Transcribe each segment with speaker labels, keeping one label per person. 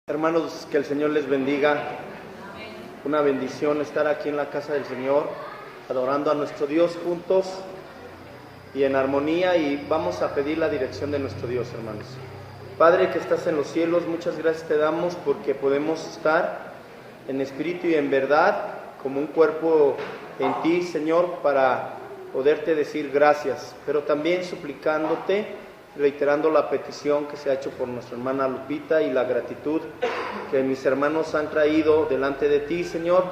Speaker 1: Hermanos, que el Señor les bendiga. Una bendición estar aquí en la casa del Señor, adorando a nuestro Dios juntos y en armonía, y vamos a pedir la dirección de nuestro Dios, hermanos. Padre que estás en los cielos, muchas gracias te damos porque podemos estar en espíritu y en verdad como un cuerpo en ti, Señor, para poderte decir gracias, pero también suplicándote, reiterando la petición que se ha hecho por nuestra hermana Lupita y la gratitud que mis hermanos han traído delante de ti, Señor,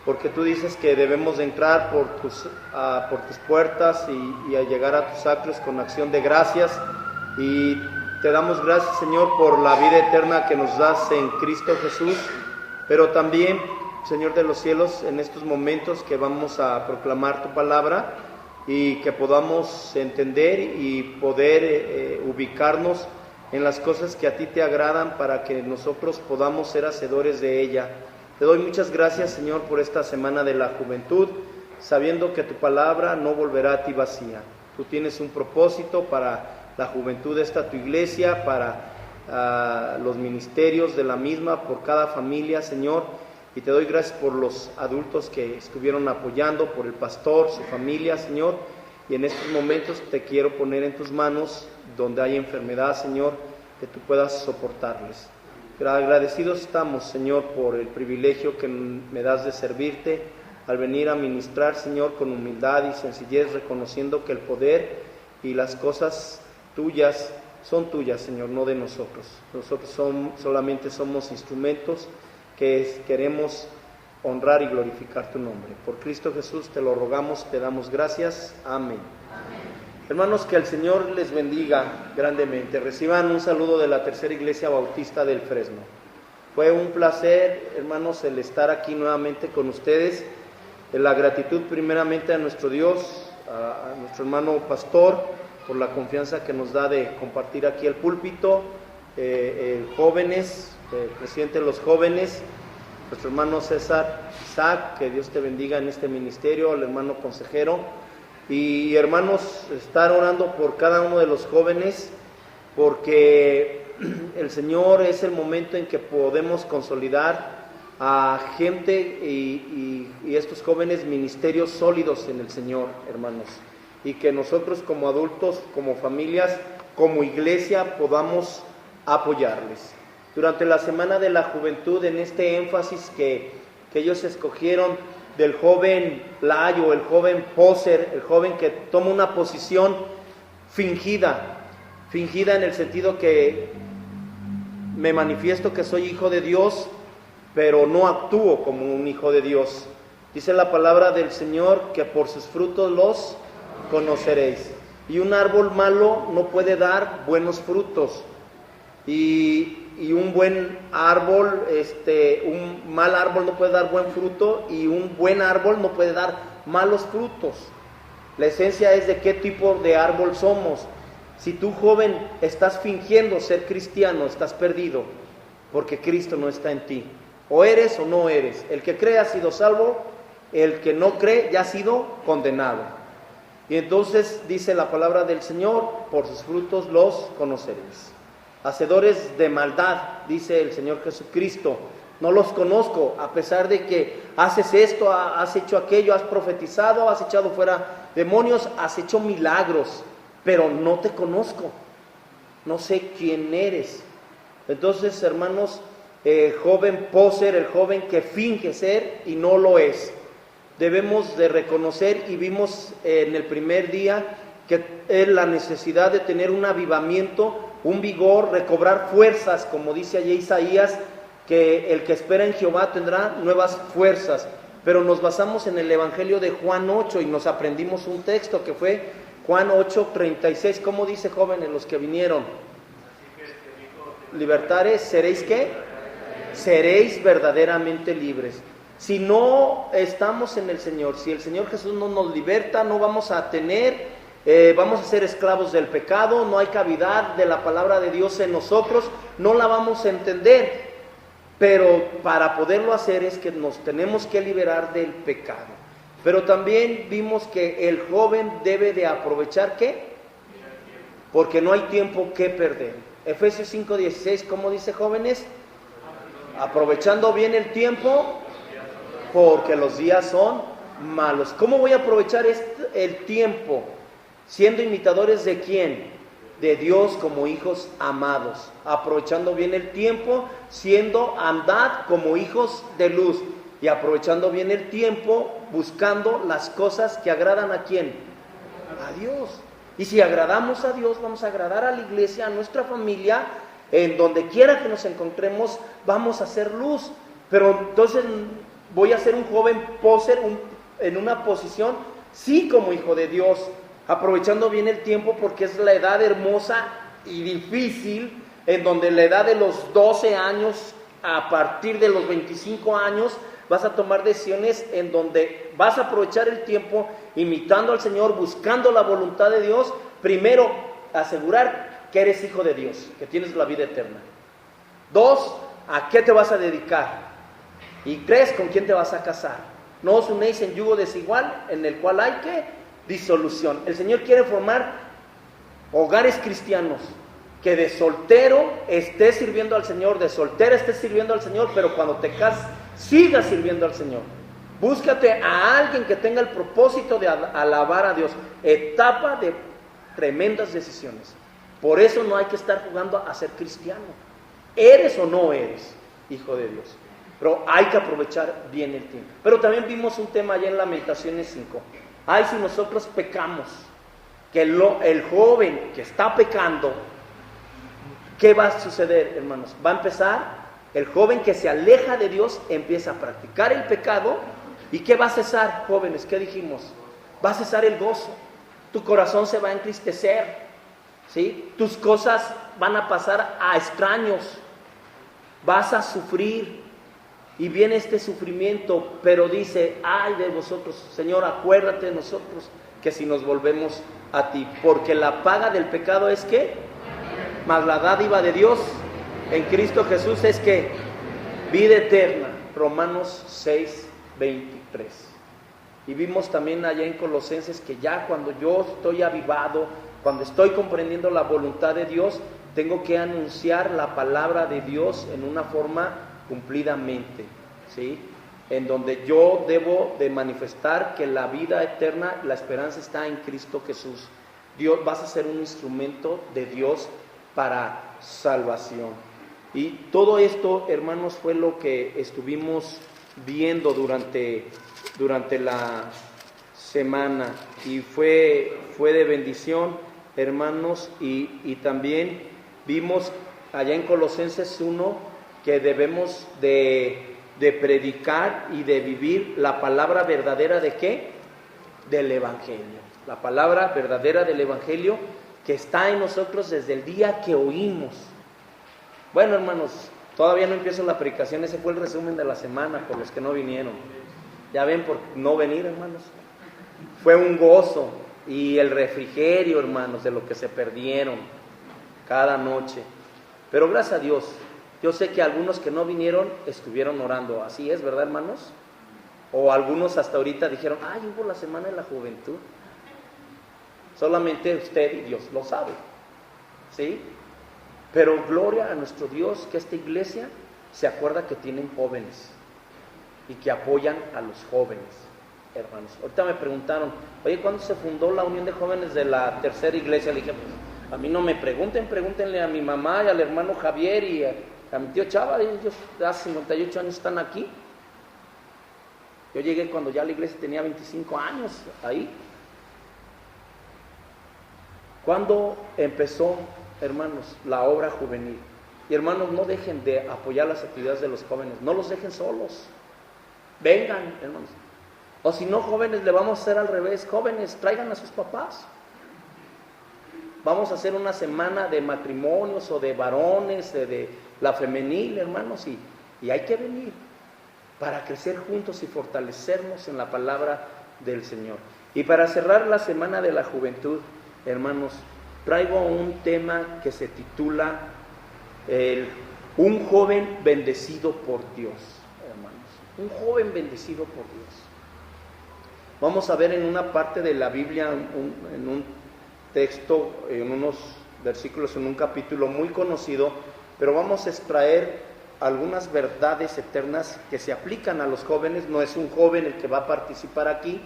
Speaker 1: porque tú dices que debemos de entrar por tus puertas y a llegar a tus atrios con acción de gracias, y te damos gracias, Señor, por la vida eterna que nos das en Cristo Jesús, pero también, Señor de los cielos, en estos momentos que vamos a proclamar tu palabra, y que podamos entender y poder ubicarnos en las cosas que a ti te agradan para que nosotros podamos ser hacedores de ella. Te doy muchas gracias, Señor, por esta semana de la juventud, sabiendo que tu palabra no volverá a ti vacía. Tú tienes un propósito para la juventud de esta tu iglesia, para los ministerios de la misma, por cada familia, Señor. Y te doy gracias por los adultos que estuvieron apoyando, por el pastor, su familia, Señor. Y en estos momentos te quiero poner en tus manos donde hay enfermedad, Señor, que tú puedas soportarles. Pero agradecidos estamos, Señor, por el privilegio que me das de servirte al venir a ministrar, Señor, con humildad y sencillez, reconociendo que el poder y las cosas tuyas son tuyas, Señor, no de nosotros. Nosotros solamente somos instrumentos que queremos honrar y glorificar tu nombre. Por Cristo Jesús te lo rogamos, te damos gracias. Amén. Hermanos, que el Señor les bendiga grandemente. Reciban un saludo de la Tercera Iglesia Bautista del Fresno. Fue un placer, hermanos, el estar aquí nuevamente con ustedes. La gratitud primeramente a nuestro Dios, a nuestro hermano pastor, por la confianza que nos da de compartir aquí el púlpito, jóvenes, el presidente de los jóvenes, nuestro hermano César Isaac, que Dios te bendiga en este ministerio, el hermano consejero, y hermanos, estar orando por cada uno de los jóvenes, porque el Señor es el momento en que podemos consolidar a gente y estos jóvenes ministerios sólidos en el Señor, hermanos, y que nosotros como adultos, como familias, como iglesia podamos apoyarles. Durante la Semana de la Juventud, en este énfasis que ellos escogieron del joven layo, el joven poser, el joven que toma una posición fingida en el sentido que me manifiesto que soy hijo de Dios, pero no actúo como un hijo de Dios. Dice la palabra del Señor que por sus frutos los conoceréis. Y un árbol malo no puede dar buenos frutos. Y un buen árbol, un mal árbol no puede dar buen fruto, y un buen árbol no puede dar malos frutos. La esencia es de qué tipo de árbol somos. Si tú, joven, estás fingiendo ser cristiano, estás perdido, porque Cristo no está en ti. O eres o no eres. El que cree ha sido salvo, el que no cree ya ha sido condenado. Y entonces dice la palabra del Señor, por sus frutos los conoceréis. Hacedores de maldad, dice el Señor Jesucristo, no los conozco, a pesar de que haces esto, has hecho aquello, has profetizado, has echado fuera demonios, has hecho milagros, pero no te conozco, no sé quién eres. Entonces, hermanos, joven poser, el joven que finge ser y no lo es, debemos de reconocer, y vimos en el primer día que es la necesidad de tener un avivamiento, un vigor, recobrar fuerzas, como dice allí Isaías, que el que espera en Jehová tendrá nuevas fuerzas. Pero nos basamos en el Evangelio de Juan 8 y nos aprendimos un texto que fue Juan 8:36. ¿Cómo dice, jóvenes, los que vinieron? Libertares, ¿seréis qué? Seréis verdaderamente libres. Si no estamos en el Señor, si el Señor Jesús no nos liberta, no vamos a tener... vamos a ser esclavos del pecado, no hay cavidad de la palabra de Dios en nosotros, no la vamos a entender, pero para poderlo hacer es que nos tenemos que liberar del pecado. Pero también vimos que el joven debe de aprovechar ¿qué? Porque no hay tiempo que perder. Efesios 5:16, ¿cómo dice, jóvenes? Aprovechando bien el tiempo, porque los días son malos. ¿Cómo voy a aprovechar el tiempo? Siendo imitadores de ¿quién? De Dios como hijos amados. Aprovechando bien el tiempo, andad como hijos de luz. Y aprovechando bien el tiempo, buscando las cosas que agradan ¿a quién? A Dios. Y si agradamos a Dios, vamos a agradar a la iglesia, a nuestra familia, en donde quiera que nos encontremos, vamos a hacer luz. Pero entonces voy a ser un joven póser en una posición, sí, como hijo de Dios, aprovechando bien el tiempo, porque es la edad hermosa y difícil, en donde la edad de los 12 años, a partir de los 25 años, vas a tomar decisiones en donde vas a aprovechar el tiempo imitando al Señor, buscando la voluntad de Dios. Primero, asegurar que eres hijo de Dios, que tienes la vida eterna. 2, ¿a qué te vas a dedicar? Y 3, ¿con quién te vas a casar? No os unéis en yugo desigual, en el cual hay que disolución. El Señor quiere formar hogares cristianos, que de soltero estés sirviendo al Señor, de soltera estés sirviendo al Señor, pero cuando te cases, sigas sirviendo al Señor. Búscate a alguien que tenga el propósito de alabar a Dios. Etapa de tremendas decisiones. Por eso no hay que estar jugando a ser cristiano. ¿Eres o no eres hijo de Dios? Pero hay que aprovechar bien el tiempo. Pero también vimos un tema allá en Lamentaciones 5. Ay, si nosotros pecamos, que el joven que está pecando, ¿qué va a suceder, hermanos? Va a empezar, el joven que se aleja de Dios empieza a practicar el pecado. ¿Y qué va a cesar, jóvenes? ¿Qué dijimos? Va a cesar el gozo. Tu corazón se va a entristecer, ¿sí? Tus cosas van a pasar a extraños. Vas a sufrir. Y viene este sufrimiento, pero dice, ay de vosotros, Señor, acuérdate de nosotros, que si nos volvemos a ti, porque la paga del pecado es ¿qué? Mas la dádiva de Dios en Cristo Jesús es ¿qué? Vida eterna. Romanos 6:23. Y vimos también allá en Colosenses que ya cuando yo estoy avivado, cuando estoy comprendiendo la voluntad de Dios, tengo que anunciar la palabra de Dios en una forma cumplidamente, ¿sí? En donde yo debo de manifestar que la vida eterna, la esperanza está en Cristo Jesús. Dios, vas a ser un instrumento de Dios para salvación. Y todo esto, hermanos, fue lo que estuvimos viendo durante la semana, y fue de bendición, hermanos, y también vimos allá en Colosenses 1 que debemos de predicar y de vivir la palabra verdadera ¿de qué? Del Evangelio. La palabra verdadera del Evangelio que está en nosotros desde el día que oímos. Bueno, hermanos, todavía no empiezo la predicación, ese fue el resumen de la semana por los que no vinieron. Ya ven, por no venir, hermanos. Fue un gozo y el refrigerio, hermanos, de lo que se perdieron cada noche. Pero gracias a Dios, yo sé que algunos que no vinieron estuvieron orando. Así es, ¿verdad, hermanos? O algunos hasta ahorita dijeron, ay, hubo la semana de la juventud. Solamente usted y Dios lo sabe, ¿sí? Pero gloria a nuestro Dios que esta iglesia se acuerda que tienen jóvenes y que apoyan a los jóvenes, hermanos. Ahorita me preguntaron, oye, ¿cuándo se fundó la Unión de Jóvenes de la Tercera Iglesia? Le dije, pues, a mí no me pregunten, pregúntenle a mi mamá y al hermano Javier y a mi tío Chava. Ellos hace 58 años están aquí. Yo llegué cuando ya la iglesia tenía 25 años ahí. ¿Cuándo empezó, hermanos, la obra juvenil? Y hermanos, no dejen de apoyar las actividades de los jóvenes, no los dejen solos. Vengan, hermanos. O si no, jóvenes, le vamos a hacer al revés. Jóvenes, traigan a sus papás. Vamos a hacer una semana de matrimonios o de varones, de la femenil, hermanos, y hay que venir para crecer juntos y fortalecernos en la palabra del Señor. Y para cerrar la semana de la juventud, hermanos, traigo un tema que se titula Un joven bendecido por Dios, hermanos. Un joven bendecido por Dios. Vamos a ver en una parte de la Biblia, en un texto, en unos versículos, en un capítulo muy conocido, pero vamos a extraer algunas verdades eternas que se aplican a los jóvenes. No es un joven el que va a participar aquí.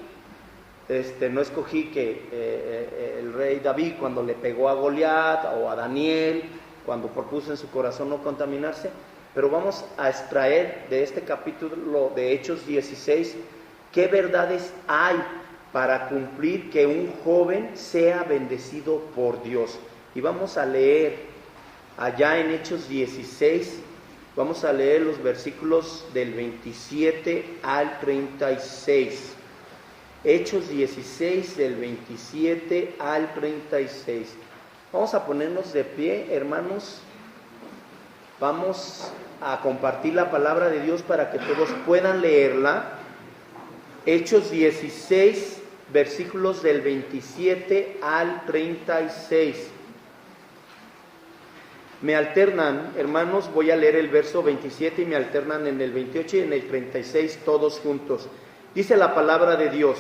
Speaker 1: No escogí que el rey David, cuando le pegó a Goliat, o a Daniel, cuando propuso en su corazón no contaminarse, pero vamos a extraer de este capítulo de Hechos 16 qué verdades hay para cumplir que un joven sea bendecido por Dios. Y vamos a leer allá en Hechos 16, vamos a leer los versículos del 27 al 36. Hechos 16, del 27 al 36. Vamos a ponernos de pie, hermanos. Vamos a compartir la palabra de Dios para que todos puedan leerla. Hechos 16, versículos del 27 al 36. Me alternan, hermanos, voy a leer el verso 27 y me alternan en el 28 y en el 36 todos juntos. Dice la palabra de Dios: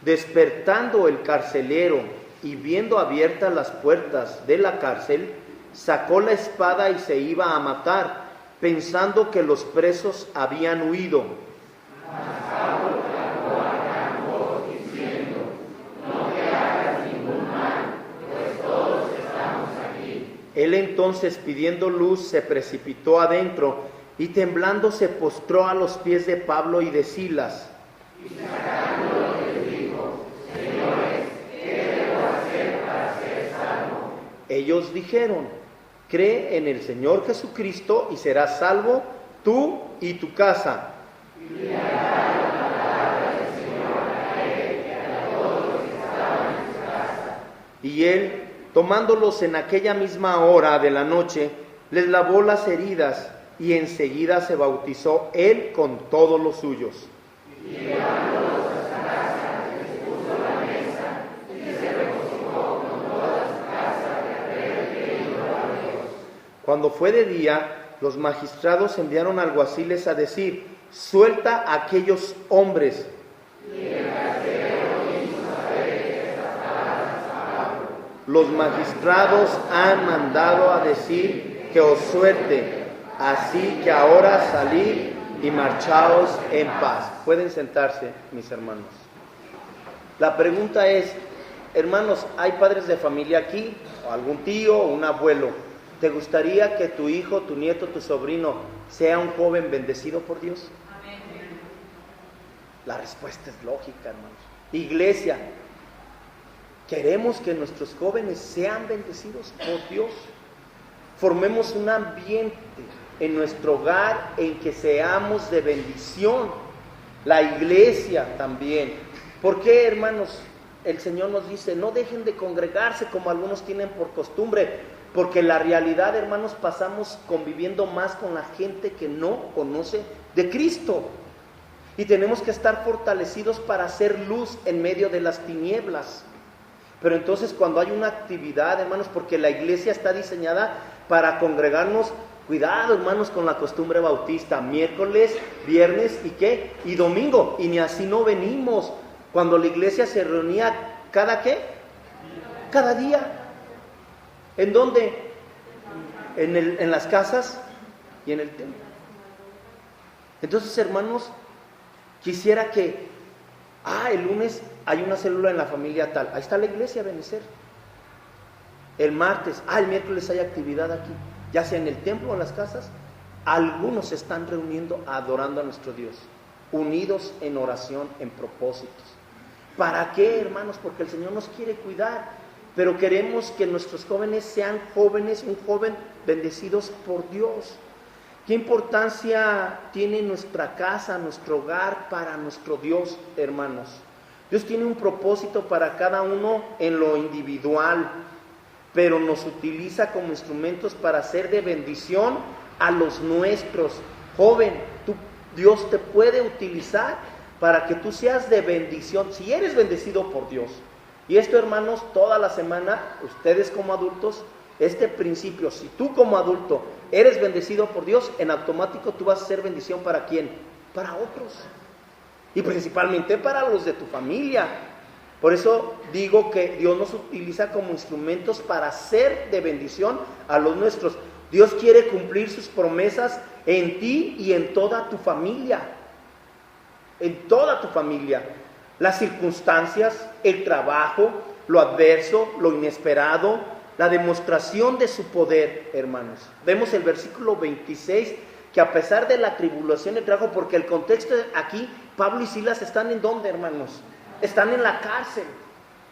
Speaker 1: despertando el carcelero y viendo abiertas las puertas de la cárcel, sacó la espada y se iba a matar, pensando que los presos habían huido. Él entonces, pidiendo luz, se precipitó adentro y temblando se postró a los pies de Pablo y de Silas. Y sacándolo les dijo: Señores, ¿qué debo hacer para ser salvo? Ellos dijeron: cree en el Señor Jesucristo y serás salvo tú y tu casa. Y le hablaron la palabra del Señor a él y a todos los que estaban en su casa. Y él, tomándolos en aquella misma hora de la noche, les lavó las heridas y enseguida se bautizó él con todos los suyos. Y llevándolos a su casa, les puso la mesa y se regocijó con toda su casa de haber creído a Dios. Cuando fue de día, los magistrados enviaron alguaciles a decir: suelta a aquellos hombres. Y el carcelero hizo saber que estas palabras a Pablo. Los magistrados han mandado a decir que os suelte, así que ahora salid y marchaos en paz. Pueden sentarse, mis hermanos. La pregunta es, hermanos, ¿hay padres de familia aquí? ¿O algún tío o un abuelo? ¿Te gustaría que tu hijo, tu nieto, tu sobrino sea un joven bendecido por Dios? Amén. La respuesta es lógica, hermanos. Iglesia, queremos que nuestros jóvenes sean bendecidos por Dios. Formemos un ambiente en nuestro hogar en que seamos de bendición. La iglesia también. ¿Por qué, hermanos? El Señor nos dice: no dejen de congregarse como algunos tienen por costumbre, porque la realidad, hermanos, pasamos conviviendo más con la gente que no conoce de Cristo. Y tenemos que estar fortalecidos para hacer luz en medio de las tinieblas. Pero entonces, cuando hay una actividad, hermanos, porque la iglesia está diseñada para congregarnos, cuidado, hermanos, con la costumbre bautista, miércoles, viernes y ¿qué? Y domingo, y ni así no venimos. Cuando la iglesia se reunía, ¿cada qué? Cada día. ¿En dónde? En las casas y en el templo. Entonces, hermanos, quisiera que, el lunes hay una célula en la familia tal, ahí está la iglesia a benecer. El martes, el miércoles hay actividad aquí, ya sea en el templo o en las casas. Algunos se están reuniendo adorando a nuestro Dios, unidos en oración, en propósitos. ¿Para qué, hermanos? Porque el Señor nos quiere cuidar, pero queremos que nuestros jóvenes sean jóvenes, un joven bendecidos por Dios. ¿Qué importancia tiene nuestra casa, nuestro hogar para nuestro Dios, hermanos? Dios tiene un propósito para cada uno en lo individual, pero nos utiliza como instrumentos para ser de bendición a los nuestros. Joven, Dios te puede utilizar para que tú seas de bendición, si eres bendecido por Dios. Y esto, hermanos, toda la semana, ustedes como adultos, este principio, si tú como adulto eres bendecido por Dios, en automático tú vas a ser bendición ¿para quién? Para otros. Y principalmente para los de tu familia. Por eso digo que Dios nos utiliza como instrumentos para ser de bendición a los nuestros. Dios quiere cumplir sus promesas en ti y en toda tu familia. En toda tu familia. Las circunstancias, el trabajo, lo adverso, lo inesperado, la demostración de su poder, hermanos. Vemos el versículo 26, que a pesar de la tribulación y el trabajo, porque el contexto aquí, Pablo y Silas están ¿en dónde, hermanos? Están en la cárcel.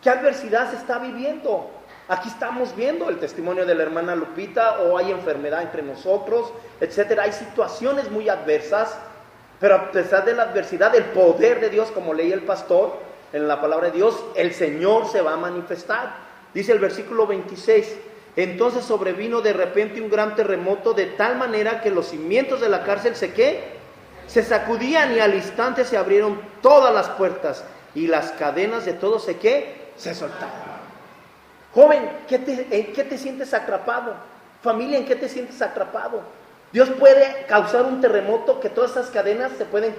Speaker 1: ¿Qué adversidad se está viviendo? Aquí estamos viendo el testimonio de la hermana Lupita, o hay enfermedad entre nosotros, etcétera. Hay situaciones muy adversas, pero a pesar de la adversidad, el poder de Dios, como leía el pastor en la palabra de Dios, el Señor se va a manifestar. Dice el versículo 26, entonces sobrevino de repente un gran terremoto, de tal manera que los cimientos de la cárcel se sacudían, y al instante se abrieron todas las puertas y las cadenas de todos se soltaron. Joven, ¿en qué te sientes atrapado? Familia, ¿en qué te sientes atrapado? Dios puede causar un terremoto que todas esas cadenas se pueden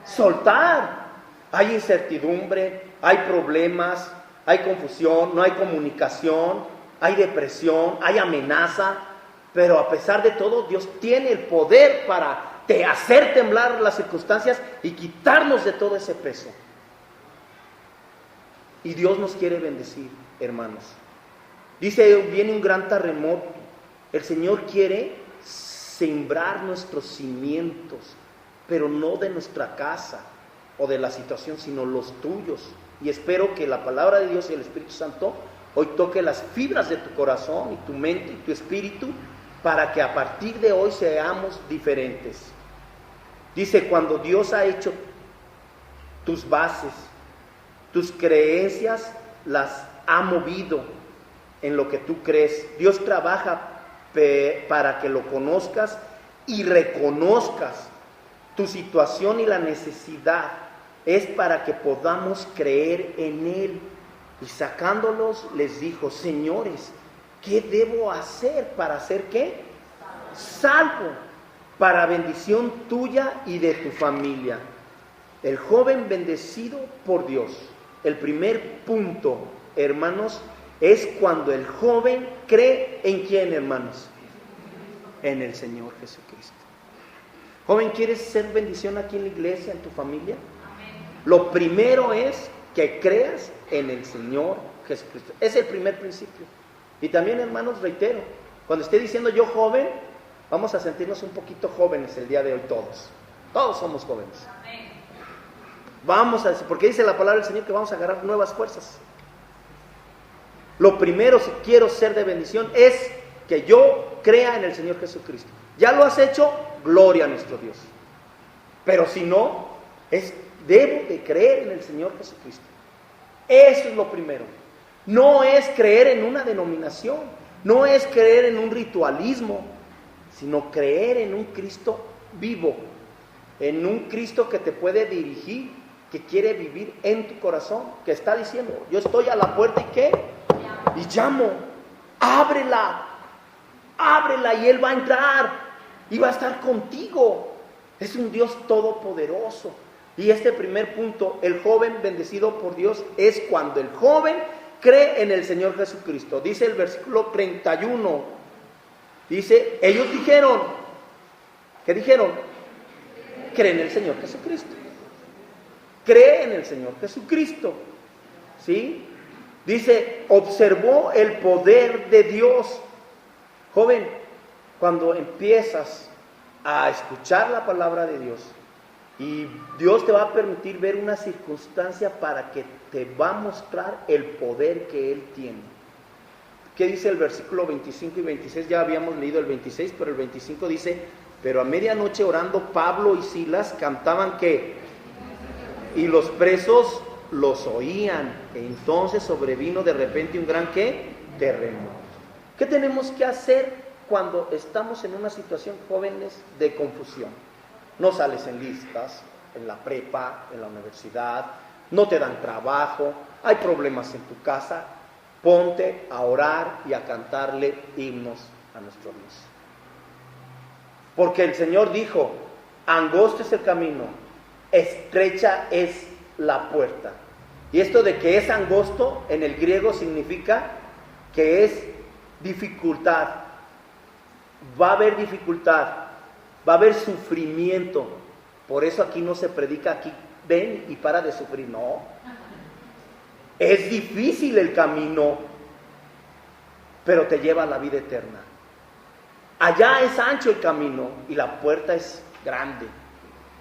Speaker 1: soltar. Hay incertidumbre, hay problemas, hay confusión, no hay comunicación, hay depresión, hay amenaza, pero a pesar de todo, Dios tiene el poder para hacer temblar las circunstancias y quitarnos de todo ese peso. Y Dios nos quiere bendecir, hermanos. Dice, viene un gran terremoto. El Señor quiere sembrar nuestros cimientos, pero no de nuestra casa o de la situación, sino los tuyos. Y espero que la palabra de Dios y el Espíritu Santo hoy toque las fibras de tu corazón y tu mente y tu espíritu, para que a partir de hoy seamos diferentes. Dice, cuando Dios ha hecho tus bases, tus creencias las ha movido en lo que tú crees. Dios trabaja para que lo conozcas y reconozcas tu situación, y la necesidad es para que podamos creer en Él. Y sacándolos les dijo, señores, ¿qué debo hacer para ser qué? Salvo, para bendición tuya y de tu familia. El joven bendecido por Dios. El primer punto, hermanos, es cuando el joven cree en quién, hermanos, en el Señor Jesucristo. Joven, ¿quieres ser bendición aquí en la iglesia, en tu familia? Amén. Lo primero es que creas en el Señor Jesucristo. Es el primer principio. Y también, hermanos, reitero, cuando esté diciendo yo joven, vamos a sentirnos un poquito jóvenes el día de hoy todos. Todos somos jóvenes. Amén. Vamos a decir, porque dice la palabra del Señor que vamos a agarrar nuevas fuerzas. Lo primero, si quiero ser de bendición, es que yo crea en el Señor Jesucristo. Ya lo has hecho, gloria a nuestro Dios. Pero si no, debo de creer en el Señor Jesucristo. Eso es lo primero. No es creer en una denominación, no es creer en un ritualismo, sino creer en un Cristo vivo, en un Cristo que te puede dirigir, que quiere vivir en tu corazón, que está diciendo, yo estoy a la puerta y ¿qué? Y llamo, ábrela, y Él va a entrar y va a estar contigo. Es un Dios todopoderoso. Y este primer punto, el joven bendecido por Dios, es cuando el joven cree en el Señor Jesucristo. Dice el versículo 31, dice, ellos dijeron, ¿qué dijeron? Cree en el Señor Jesucristo. Cree en el Señor Jesucristo. ¿Sí? Dice, observó el poder de Dios. Joven, cuando empiezas a escuchar la palabra de Dios, y Dios te va a permitir ver una circunstancia para que te va a mostrar el poder que Él tiene. ¿Qué dice el versículo 25 y 26? Ya habíamos leído el 26, pero el 25 dice, pero a medianoche orando Pablo y Silas cantaban ¿qué? Y los presos los oían. Entonces sobrevino de repente un gran ¿qué? Terremoto. ¿Qué tenemos que hacer cuando estamos en una situación, jóvenes, de confusión? No sales en listas, en la prepa, en la universidad, no te dan trabajo, hay problemas en tu casa. Ponte a orar y a cantarle himnos a nuestro Dios. Porque el Señor dijo, angosto es el camino, estrecha es la puerta. Y esto de que es angosto en el griego significa que es dificultad. Va a haber dificultad. va a haber sufrimiento. Por eso aquí no se predica aquí, ven y para de sufrir, no. Es difícil el camino, pero te lleva a la vida eterna. Allá es ancho el camino y la puerta es grande.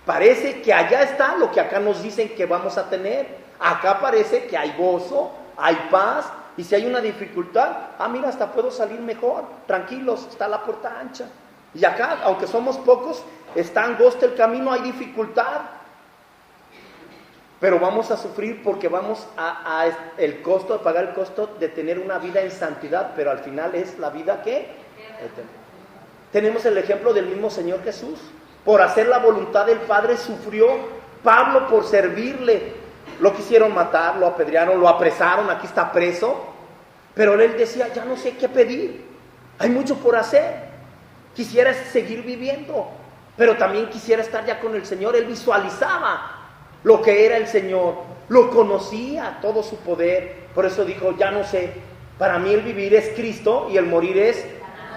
Speaker 1: Parece que allá está lo que acá nos dicen que vamos a tener. Acá parece que hay gozo, hay paz, y si hay una dificultad, mira, hasta puedo salir mejor, tranquilos, está la puerta ancha. Y acá, aunque somos pocos, está angosto el camino, hay dificultad. Pero vamos a sufrir porque vamos a pagar el costo de tener una vida en santidad, pero al final es la vida que eterna. Tenemos el ejemplo del mismo Señor Jesús. Por hacer la voluntad del Padre sufrió. Pablo por servirle. Lo quisieron matar, lo apedrearon, lo apresaron, aquí está preso. Pero él decía, ya no sé qué pedir. Hay mucho por hacer. Quisiera seguir viviendo, pero también quisiera estar ya con el Señor. Él visualizaba lo que era el Señor, lo conocía, todo su poder. Por eso dijo, ya no sé, para mí el vivir es Cristo y el morir es...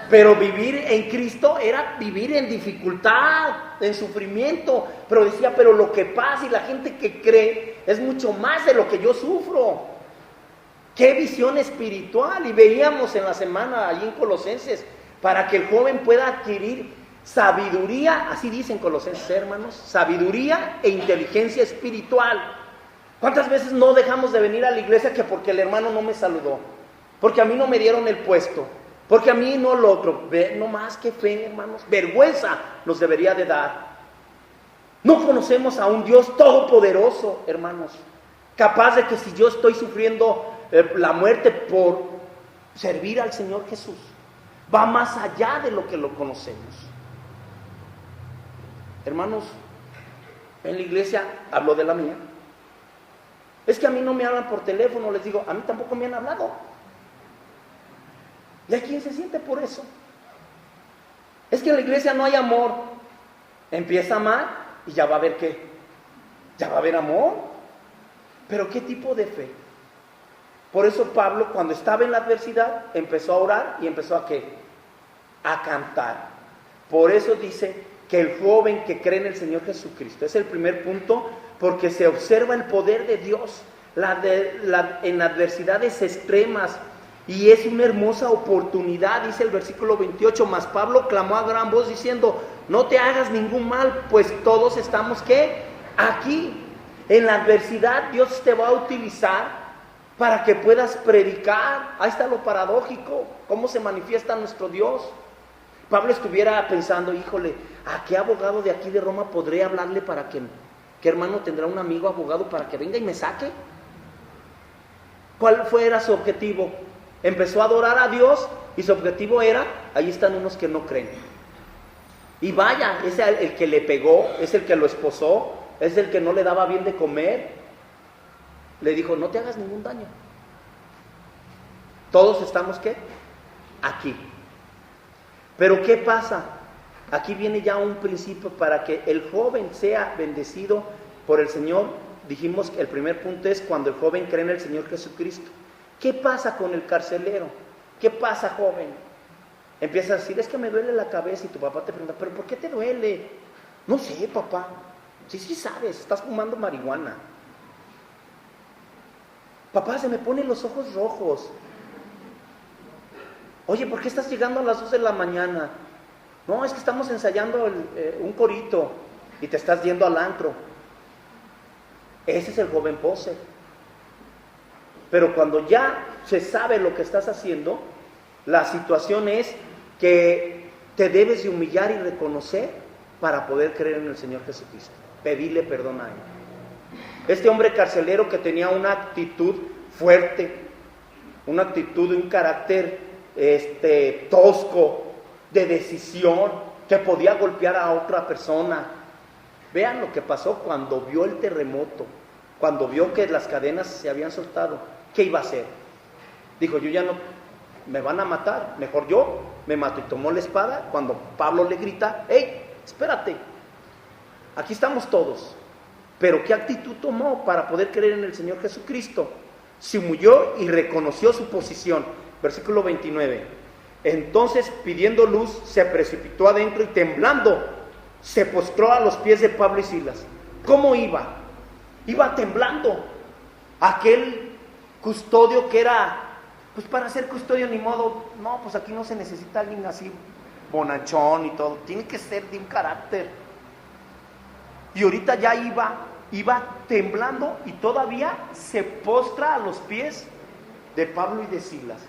Speaker 1: Pero vivir en Cristo era vivir en dificultad, en sufrimiento. Pero decía, pero lo que pasa y la gente que cree es mucho más de lo que yo sufro. ¡Qué visión espiritual! Y veíamos en la semana allí en Colosenses, para que el joven pueda adquirir sabiduría, así dicen Colosenses, hermanos, sabiduría e inteligencia espiritual. ¿Cuántas veces no dejamos de venir a la iglesia que porque el hermano no me saludó? Porque a mí no me dieron el puesto. Porque a mí no lo otro. No más que fe, hermanos. Vergüenza nos debería de dar. No conocemos a un Dios todopoderoso, hermanos. Capaz de que si yo estoy sufriendo la muerte por servir al Señor Jesús, va más allá de lo que lo conocemos. Hermanos, en la iglesia, hablo de la mía. Es que a mí no me hablan por teléfono, les digo, a mí tampoco me han hablado. ¿Y hay quien se siente por eso? Es que en la iglesia no hay amor. Empieza mal y ya va a haber ¿qué? Ya va a haber amor. Pero ¿qué tipo de fe? Por eso Pablo, cuando estaba en la adversidad, empezó a orar y empezó a ¿qué? A cantar. Por eso dice que el joven que cree en el Señor Jesucristo, es el primer punto, porque se observa el poder de Dios en adversidades extremas. Y es una hermosa oportunidad, dice el versículo 28, mas Pablo clamó a gran voz diciendo, no te hagas ningún mal, pues todos estamos ¿qué? Aquí. En la adversidad Dios te va a utilizar para que puedas predicar. Ahí está lo paradójico, cómo se manifiesta nuestro Dios. Pablo estuviera pensando, híjole, ¿a qué abogado de aquí de Roma podré hablarle para que, qué hermano tendrá un amigo abogado para que venga y me saque? ¿Cuál fuera su objetivo? Empezó a adorar a Dios y su objetivo era, ahí están unos que no creen. Y vaya, es el que le pegó, es el que lo esposó, es el que no le daba bien de comer. Le dijo, no te hagas ningún daño. Todos estamos ¿qué? Aquí. Pero ¿qué pasa? Aquí viene ya un principio para que el joven sea bendecido por el Señor. Dijimos que el primer punto es cuando el joven cree en el Señor Jesucristo. ¿Qué pasa con el carcelero? ¿Qué pasa, joven? Empieza a decir, es que me duele la cabeza, y tu papá te pregunta, ¿pero por qué te duele? No sé, papá. Sí sabes, estás fumando marihuana. Papá, se me ponen los ojos rojos. Oye, ¿por qué estás llegando a las 2 de la mañana? No, es que estamos ensayando un corito y te estás yendo al antro. Ese es el joven pose. Pero cuando ya se sabe lo que estás haciendo, la situación es que te debes de humillar y reconocer para poder creer en el Señor Jesucristo. Pedirle perdón a Él. Este hombre carcelero que tenía una actitud fuerte, una actitud, un carácter tosco, de decisión, que podía golpear a otra persona. Vean lo que pasó cuando vio el terremoto, cuando vio que las cadenas se habían soltado. ¿Qué iba a hacer? Dijo, yo ya no, me van a matar, mejor yo me mato. Y tomó la espada. Cuando Pablo le grita, ¡hey, espérate! Aquí estamos todos. Pero ¿qué actitud tomó para poder creer en el Señor Jesucristo? Se humilló y reconoció su posición. Versículo 29. Entonces, pidiendo luz, se precipitó adentro y temblando se postró a los pies de Pablo y Silas. ¿Cómo iba? Iba temblando. Aquel custodio que era, pues para ser custodio ni modo, no, pues aquí no se necesita alguien así bonachón y todo, tiene que ser de un carácter. Y ahorita ya iba temblando y todavía se postra a los pies de Pablo y de Silas.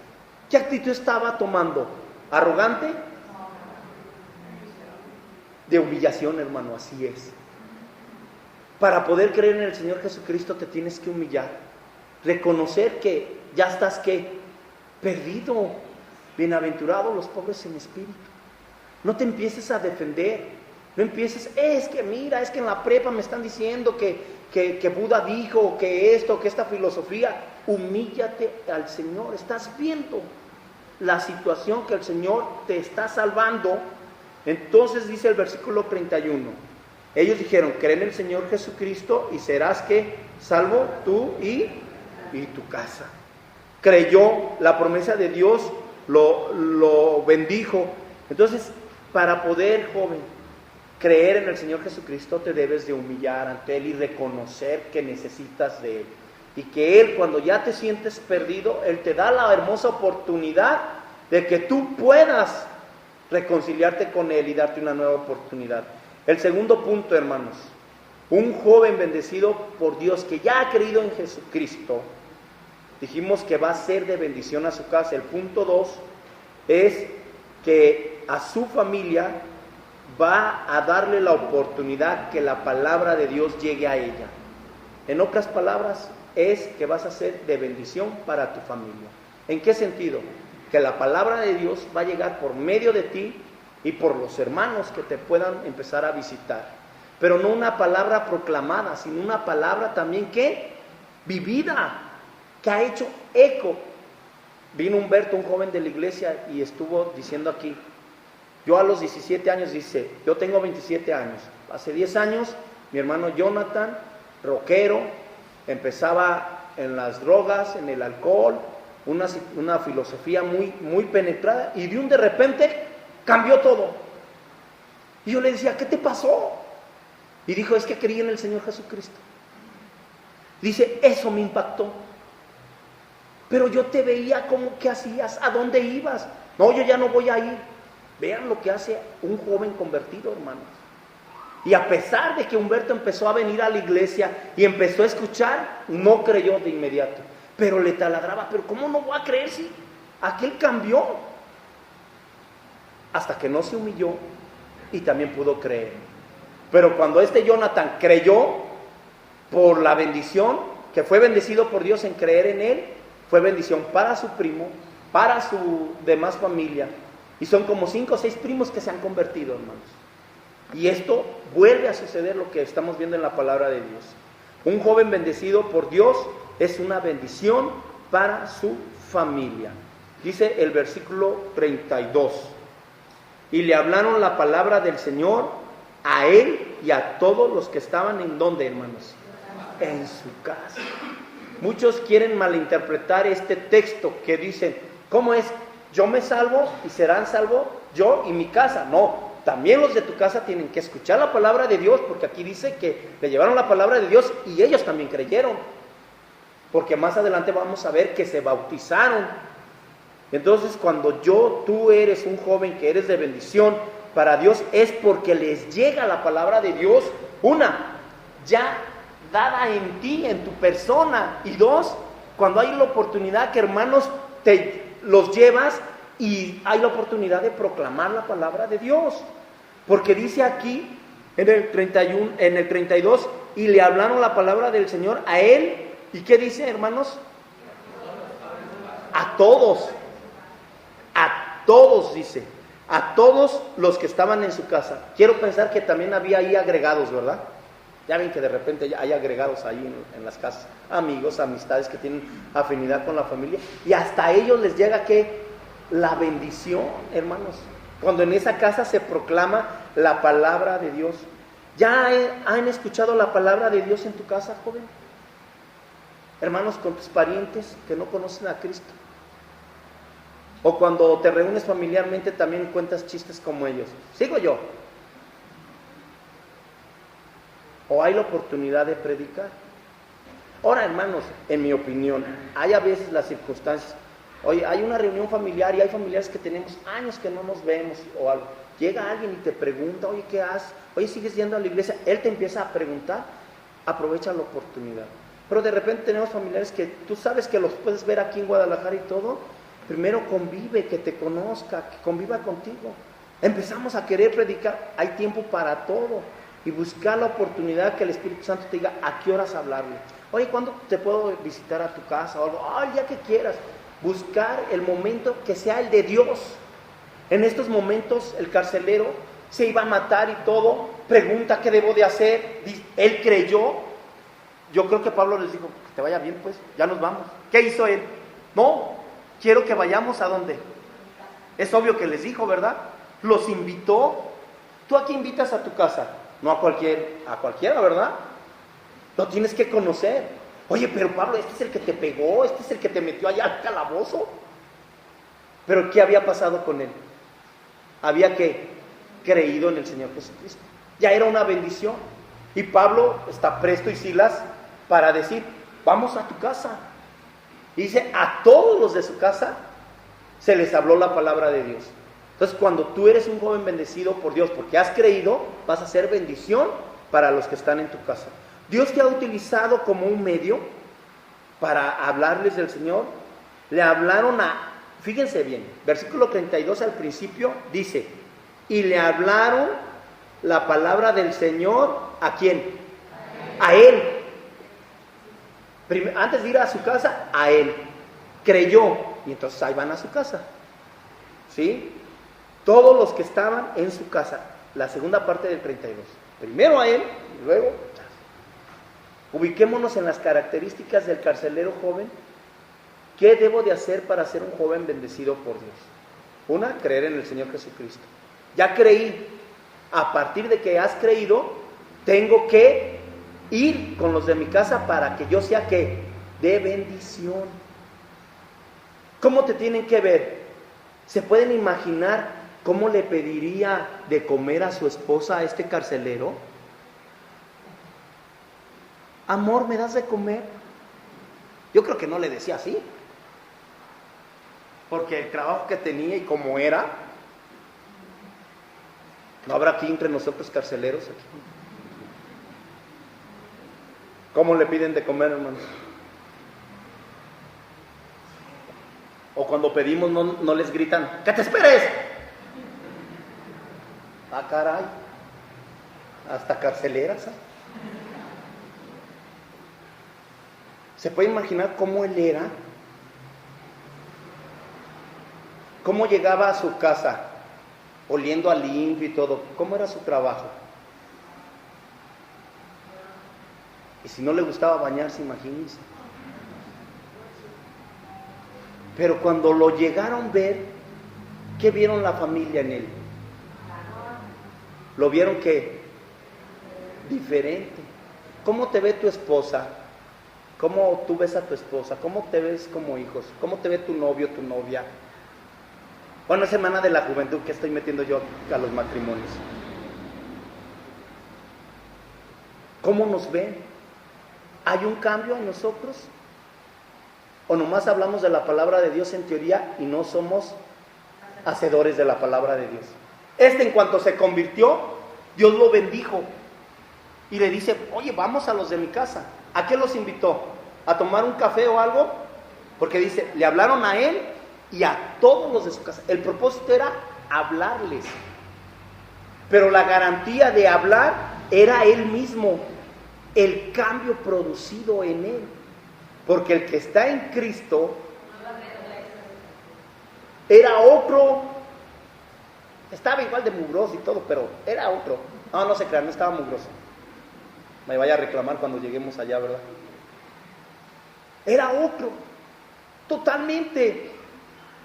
Speaker 1: ¿Qué actitud estaba tomando? ¿Arrogante? De humillación, hermano, así es. Para poder creer en el Señor Jesucristo te tienes que humillar, reconocer que ya estás, ¿qué? Perdido. Bienaventurados los pobres en espíritu. No te empieces a defender, no empieces, es que mira, es que en la prepa me están diciendo que Buda dijo, que esto, que esta filosofía. Humíllate al Señor. Estás viendo la situación que el Señor te está salvando. Entonces dice el versículo 31. Ellos dijeron, cree en el Señor Jesucristo y serás, ¿qué? Salvo tú y tu casa. Creyó la promesa de Dios, lo bendijo. Entonces, para poder, joven, creer en el Señor Jesucristo, te debes de humillar ante Él y reconocer que necesitas de Él. Y que Él, cuando ya te sientes perdido, Él te da la hermosa oportunidad de que tú puedas reconciliarte con Él y darte una nueva oportunidad. El segundo punto, hermanos, un joven bendecido por Dios que ya ha creído en Jesucristo, dijimos que va a ser de bendición a su casa. El punto 2 es que a su familia va a darle la oportunidad que la palabra de Dios llegue a ella. En otras palabras, es que vas a ser de bendición para tu familia. ¿En qué sentido? Que la palabra de Dios va a llegar por medio de ti y por los hermanos que te puedan empezar a visitar. Pero no una palabra proclamada, sino una palabra también que vivida, que ha hecho eco. Vino Humberto, un joven de la iglesia, y estuvo diciendo aquí, yo a los 17 años, dice, yo tengo 27 años, hace 10 años, mi hermano Jonathan, rockero, empezaba en las drogas, en el alcohol, una filosofía muy penetrada, y de repente cambió todo. Y yo le decía, ¿qué te pasó? Y dijo, es que creí en el Señor Jesucristo. Dice, eso me impactó. Pero yo te veía como que hacías, ¿a dónde ibas? No, yo ya no voy a ir. Vean lo que hace un joven convertido, hermanos. Y a pesar de que Humberto empezó a venir a la iglesia y empezó a escuchar, no creyó de inmediato. Pero le taladraba, pero ¿cómo no voy a creer si aquel cambió? Hasta que no se humilló y también pudo creer. Pero cuando Jonathan creyó por la bendición, que fue bendecido por Dios en creer en él, fue bendición para su primo, para su demás familia. Y son como 5 o 6 primos que se han convertido, hermanos. Y esto vuelve a suceder, lo que estamos viendo en la palabra de Dios. Un joven bendecido por Dios es una bendición para su familia. Dice el versículo 32. Y le hablaron la palabra del Señor a él y a todos los que estaban en ¿dónde, hermanos? En su casa. Muchos quieren malinterpretar este texto que dicen, ¿cómo es? Yo me salvo y serán salvos yo y mi casa. No, también los de tu casa tienen que escuchar la palabra de Dios, porque aquí dice que le llevaron la palabra de Dios y ellos también creyeron. Porque más adelante vamos a ver que se bautizaron. Entonces, cuando tú eres un joven que eres de bendición para Dios, es porque les llega la palabra de Dios, ya dada en ti, en tu persona, y 2, cuando hay la oportunidad que hermanos los llevas y hay la oportunidad de proclamar la palabra de Dios. Porque dice aquí en el 31, en el 32, y le hablaron la palabra del Señor a él, ¿y qué dice, hermanos? A todos dice, a todos los que estaban en su casa. Quiero pensar que también había ahí agregados, ¿verdad? Ya ven que de repente hay agregados ahí en las casas, amigos, amistades que tienen afinidad con la familia, y hasta a ellos les llega que la bendición, hermanos, cuando en esa casa se proclama la palabra de Dios. ¿Ya han escuchado la palabra de Dios en tu casa, joven? Hermanos, con tus parientes que no conocen a Cristo. O cuando te reúnes familiarmente también cuentas chistes como ellos. Sigo yo. o hay la oportunidad de predicar. Ahora, hermanos, en mi opinión, hay a veces las circunstancias. Oye, hay una reunión familiar y hay familiares que tenemos años que no nos vemos o algo. Llega alguien y te pregunta, oye, ¿qué haces? Oye, ¿sigues yendo a la iglesia? Él te empieza a preguntar, aprovecha la oportunidad. Pero de repente tenemos familiares que tú sabes que los puedes ver aquí en Guadalajara y todo. Primero convive, que te conozca, que conviva contigo. Empezamos a querer predicar, hay tiempo para todo. Y buscar la oportunidad que el Espíritu Santo te diga a qué horas hablarle. Oye, ¿cuándo te puedo visitar a tu casa o algo? El día que quieras. Buscar el momento que sea el de Dios. En estos momentos el carcelero se iba a matar y todo. Pregunta qué debo de hacer. Él creyó. Yo creo que Pablo les dijo, que te vaya bien pues, ya nos vamos. ¿Qué hizo él? No, quiero que vayamos a dónde. Es obvio que les dijo, ¿verdad? Los invitó. ¿Tú a quién invitas a tu casa? No a cualquiera, ¿verdad? Lo tienes que conocer. Oye, pero Pablo, este es el que te pegó, este es el que te metió allá al calabozo. Pero ¿qué había pasado con él? Había creído en el Señor Jesucristo. Ya era una bendición. Y Pablo está presto y Silas para decir, vamos a tu casa. Y dice, a todos los de su casa se les habló la palabra de Dios. Entonces, cuando tú eres un joven bendecido por Dios, porque has creído, vas a ser bendición para los que están en tu casa. Dios te ha utilizado como un medio para hablarles del Señor. Le hablaron fíjense bien, versículo 32 al principio dice, y le hablaron la palabra del Señor, ¿a quién? A él. Antes de ir a su casa, a él. Creyó, y entonces ahí van a su casa. ¿Sí? Todos los que estaban en su casa, la segunda parte del 32. Primero a él, y luego... Ubiquémonos en las características del carcelero joven. ¿Qué debo de hacer para ser un joven bendecido por Dios? Una, creer en el Señor Jesucristo. Ya creí. A partir de que has creído, tengo que ir con los de mi casa para que yo sea ¿qué? De bendición. ¿Cómo te tienen que ver? ¿Se pueden imaginar cómo le pediría de comer a su esposa a este carcelero? Amor, ¿me das de comer? Yo creo que no le decía así. Porque el trabajo que tenía y cómo era. ¿No habrá aquí entre nosotros carceleros? Aquí? ¿Cómo le piden de comer, hermanos? O cuando pedimos no les gritan, ¡que te esperes! Ah, caray. Hasta carceleras, ¿eh? ¿Se puede imaginar cómo él era? ¿Cómo llegaba a su casa? Oliendo a limpio y todo. ¿Cómo era su trabajo? Y si no le gustaba bañarse, imagínense. Pero cuando lo llegaron a ver, ¿qué vieron la familia en él? ¿Lo vieron qué? Diferente. ¿Cómo te ve tu esposa? ¿Cómo tú ves a tu esposa? ¿Cómo te ves como hijos? ¿Cómo te ve tu novio, tu novia? Bueno, es semana de la juventud que estoy metiendo yo a los matrimonios. ¿Cómo nos ven? ¿Hay un cambio en nosotros? ¿O nomás hablamos de la palabra de Dios en teoría y no somos hacedores de la palabra de Dios? En cuanto se convirtió, Dios lo bendijo y le dice, oye, vamos a los de mi casa. ¿A qué los invitó? ¿A tomar un café o algo? Porque dice, le hablaron a él y a todos los de su casa. El propósito era hablarles. Pero la garantía de hablar era él mismo, el cambio producido en él. Porque el que está en Cristo era otro. Estaba igual de mugroso y todo, pero era otro. No se crean, no estaba mugroso. Me vaya a reclamar cuando lleguemos allá, ¿verdad? Era otro, totalmente.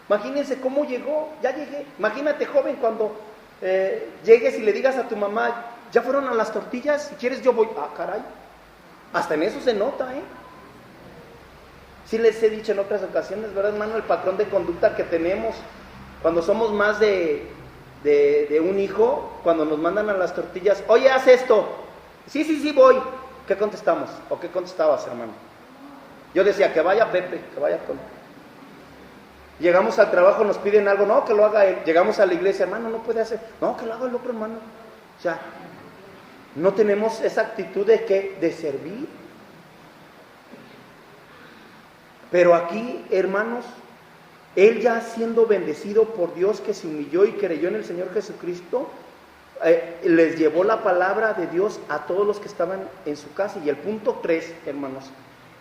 Speaker 1: Imagínense cómo llegó, ya llegué. Imagínate, joven, cuando llegues y le digas a tu mamá, ¿ya fueron a las tortillas? Si quieres yo voy. Ah, caray, hasta en eso se nota, ¿eh? Sí les he dicho en otras ocasiones, ¿verdad, hermano? El patrón de conducta que tenemos cuando somos más de un hijo, cuando nos mandan a las tortillas, oye, haz esto. Sí, voy. ¿Qué contestamos? ¿O qué contestabas, hermano? Yo decía, que vaya Pepe, que vaya con... Llegamos al trabajo, nos piden algo, no, que lo haga él. Llegamos a la iglesia, hermano, no puede hacer. No, que lo haga el otro hermano. O sea, no tenemos esa actitud de ¿qué? De servir. Pero aquí, hermanos, él ya siendo bendecido por Dios, que se humilló y creyó en el Señor Jesucristo, les llevó la palabra de Dios a todos los que estaban en su casa. Y el punto 3, hermanos,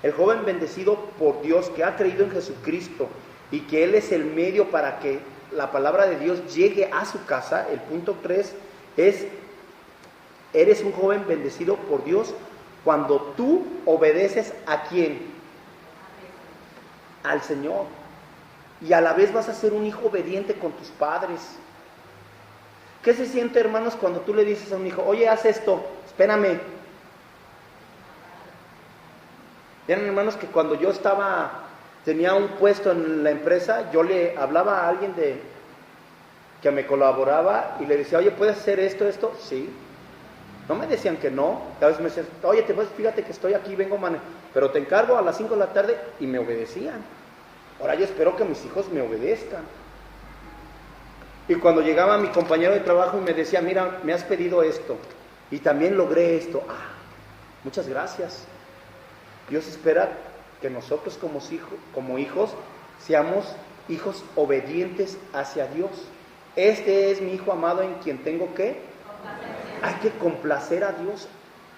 Speaker 1: el joven bendecido por Dios que ha creído en Jesucristo y que Él es el medio para que la palabra de Dios llegue a su casa. El punto 3 es, eres un joven bendecido por Dios cuando tú obedeces ¿a quién? Al Señor. Y a la vez vas a ser un hijo obediente con tus padres. ¿Qué se siente, hermanos, cuando tú le dices a un hijo, oye, haz esto, espérame? Vieron, hermanos, que cuando yo tenía un puesto en la empresa, yo le hablaba a alguien que me colaboraba y le decía, oye, ¿puedes hacer esto? Sí. No me decían que no. A veces me decían, oye, fíjate que estoy aquí, vengo pero te encargo a las 5 de la tarde, y me obedecían. Ahora yo espero que mis hijos me obedezcan. Y cuando llegaba mi compañero de trabajo y me decía, mira, me has pedido esto, y también logré esto. Muchas gracias. Dios espera que nosotros como hijos seamos hijos obedientes hacia Dios. Este es mi hijo amado en quien tengo que... Hay que complacer a Dios.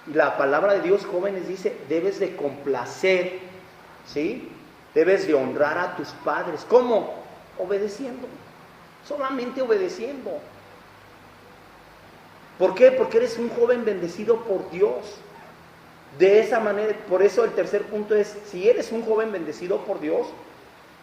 Speaker 1: Y la palabra de Dios, jóvenes, dice, debes de complacer, ¿sí? Debes de honrar a tus padres. ¿Cómo? Obedeciendo. Solamente obedeciendo. ¿Por qué? Porque eres un joven bendecido por Dios. De esa manera, por eso el tercer punto es, si eres un joven bendecido por Dios,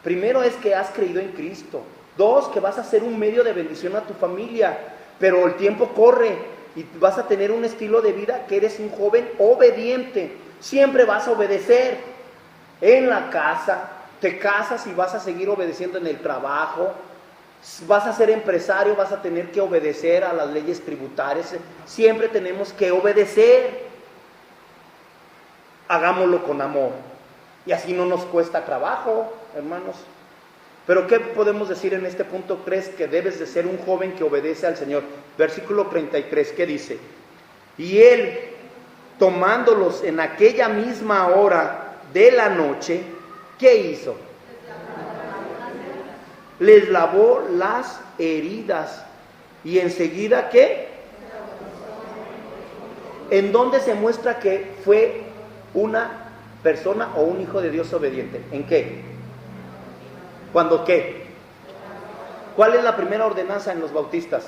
Speaker 1: primero es que has creído en Cristo. 2, que vas a ser un medio de bendición a tu familia. Pero el tiempo corre y vas a tener un estilo de vida que eres un joven obediente. Siempre vas a obedecer en la casa, te casas y vas a seguir obedeciendo en el trabajo. Vas a ser empresario, vas a tener que obedecer a las leyes tributarias. Siempre tenemos que obedecer. Hagámoslo con amor. Y así no nos cuesta trabajo, hermanos. Pero ¿qué podemos decir en este punto 3? Que debes de ser un joven que obedece al Señor. Versículo 33, ¿qué dice? Y él, tomándolos en aquella misma hora de la noche, ¿qué hizo? Les lavó las heridas. Y enseguida, ¿qué? ¿En dónde se muestra que fue una persona o un hijo de Dios obediente? ¿En qué? ¿Cuándo qué? ¿Cuál es la primera ordenanza en los bautistas?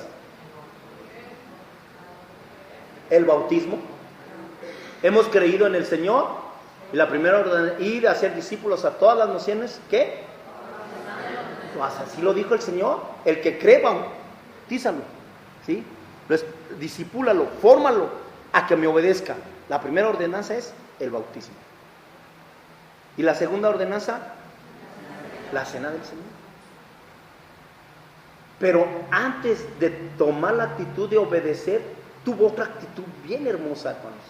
Speaker 1: El bautismo. Hemos creído en el Señor. Y la primera ordenanza, ir a hacer discípulos a todas las naciones. ¿Qué? Pues así lo dijo el Señor. El que cree, bautízalo, ¿sí? Discípulalo, fórmalo a que me obedezca. La primera ordenanza es el bautismo. Y la segunda ordenanza, la cena del Señor. Pero antes de tomar la actitud de obedecer, tuvo otra actitud bien hermosa, hermanos,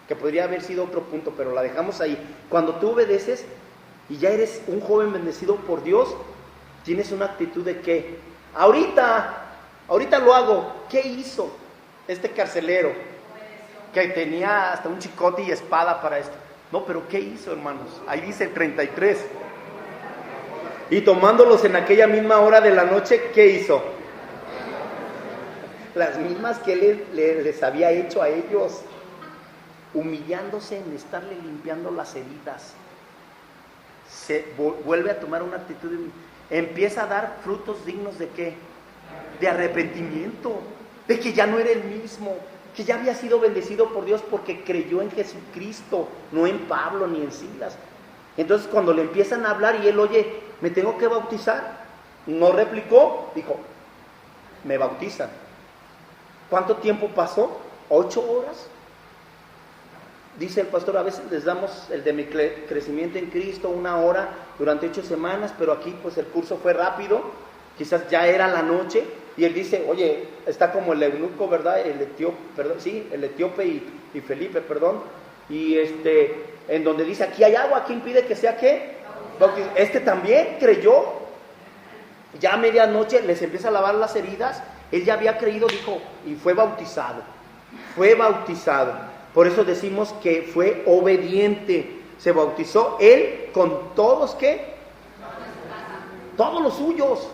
Speaker 1: que podría haber sido otro punto, pero la dejamos ahí. Cuando tú obedeces y ya eres un joven bendecido por Dios, tienes una actitud de ¿qué? Ahorita lo hago. ¿Qué hizo este carcelero? Que tenía hasta un chicote y espada para esto. No, pero ¿qué hizo, hermanos? Ahí dice el 33. Y tomándolos en aquella misma hora de la noche, ¿qué hizo? Las mismas que él les había hecho a ellos, humillándose en estarle limpiando las heridas. Se vuelve a tomar una actitud, empieza a dar frutos dignos ¿de qué? De arrepentimiento, de que ya no era el mismo, que ya había sido bendecido por Dios porque creyó en Jesucristo, no en Pablo ni en Silas. Entonces cuando le empiezan a hablar y él, oye, ¿me tengo que bautizar? No replicó, dijo, me bautizan. ¿Cuánto tiempo pasó? 8 horas. Dice el pastor, a veces les damos el de mi crecimiento en Cristo 1 hora durante 8 semanas, pero aquí pues el curso fue rápido, quizás ya era la noche, y él dice, oye, está como el eunuco, ¿verdad? El etíope y Felipe, perdón, y en donde dice aquí hay agua, ¿qué impide que sea qué? Bautizado. Este también creyó, ya a medianoche les empieza a lavar las heridas, él ya había creído, dijo, y fue bautizado, por eso decimos que fue obediente, se bautizó él con todos, ¿qué? Todos los suyos.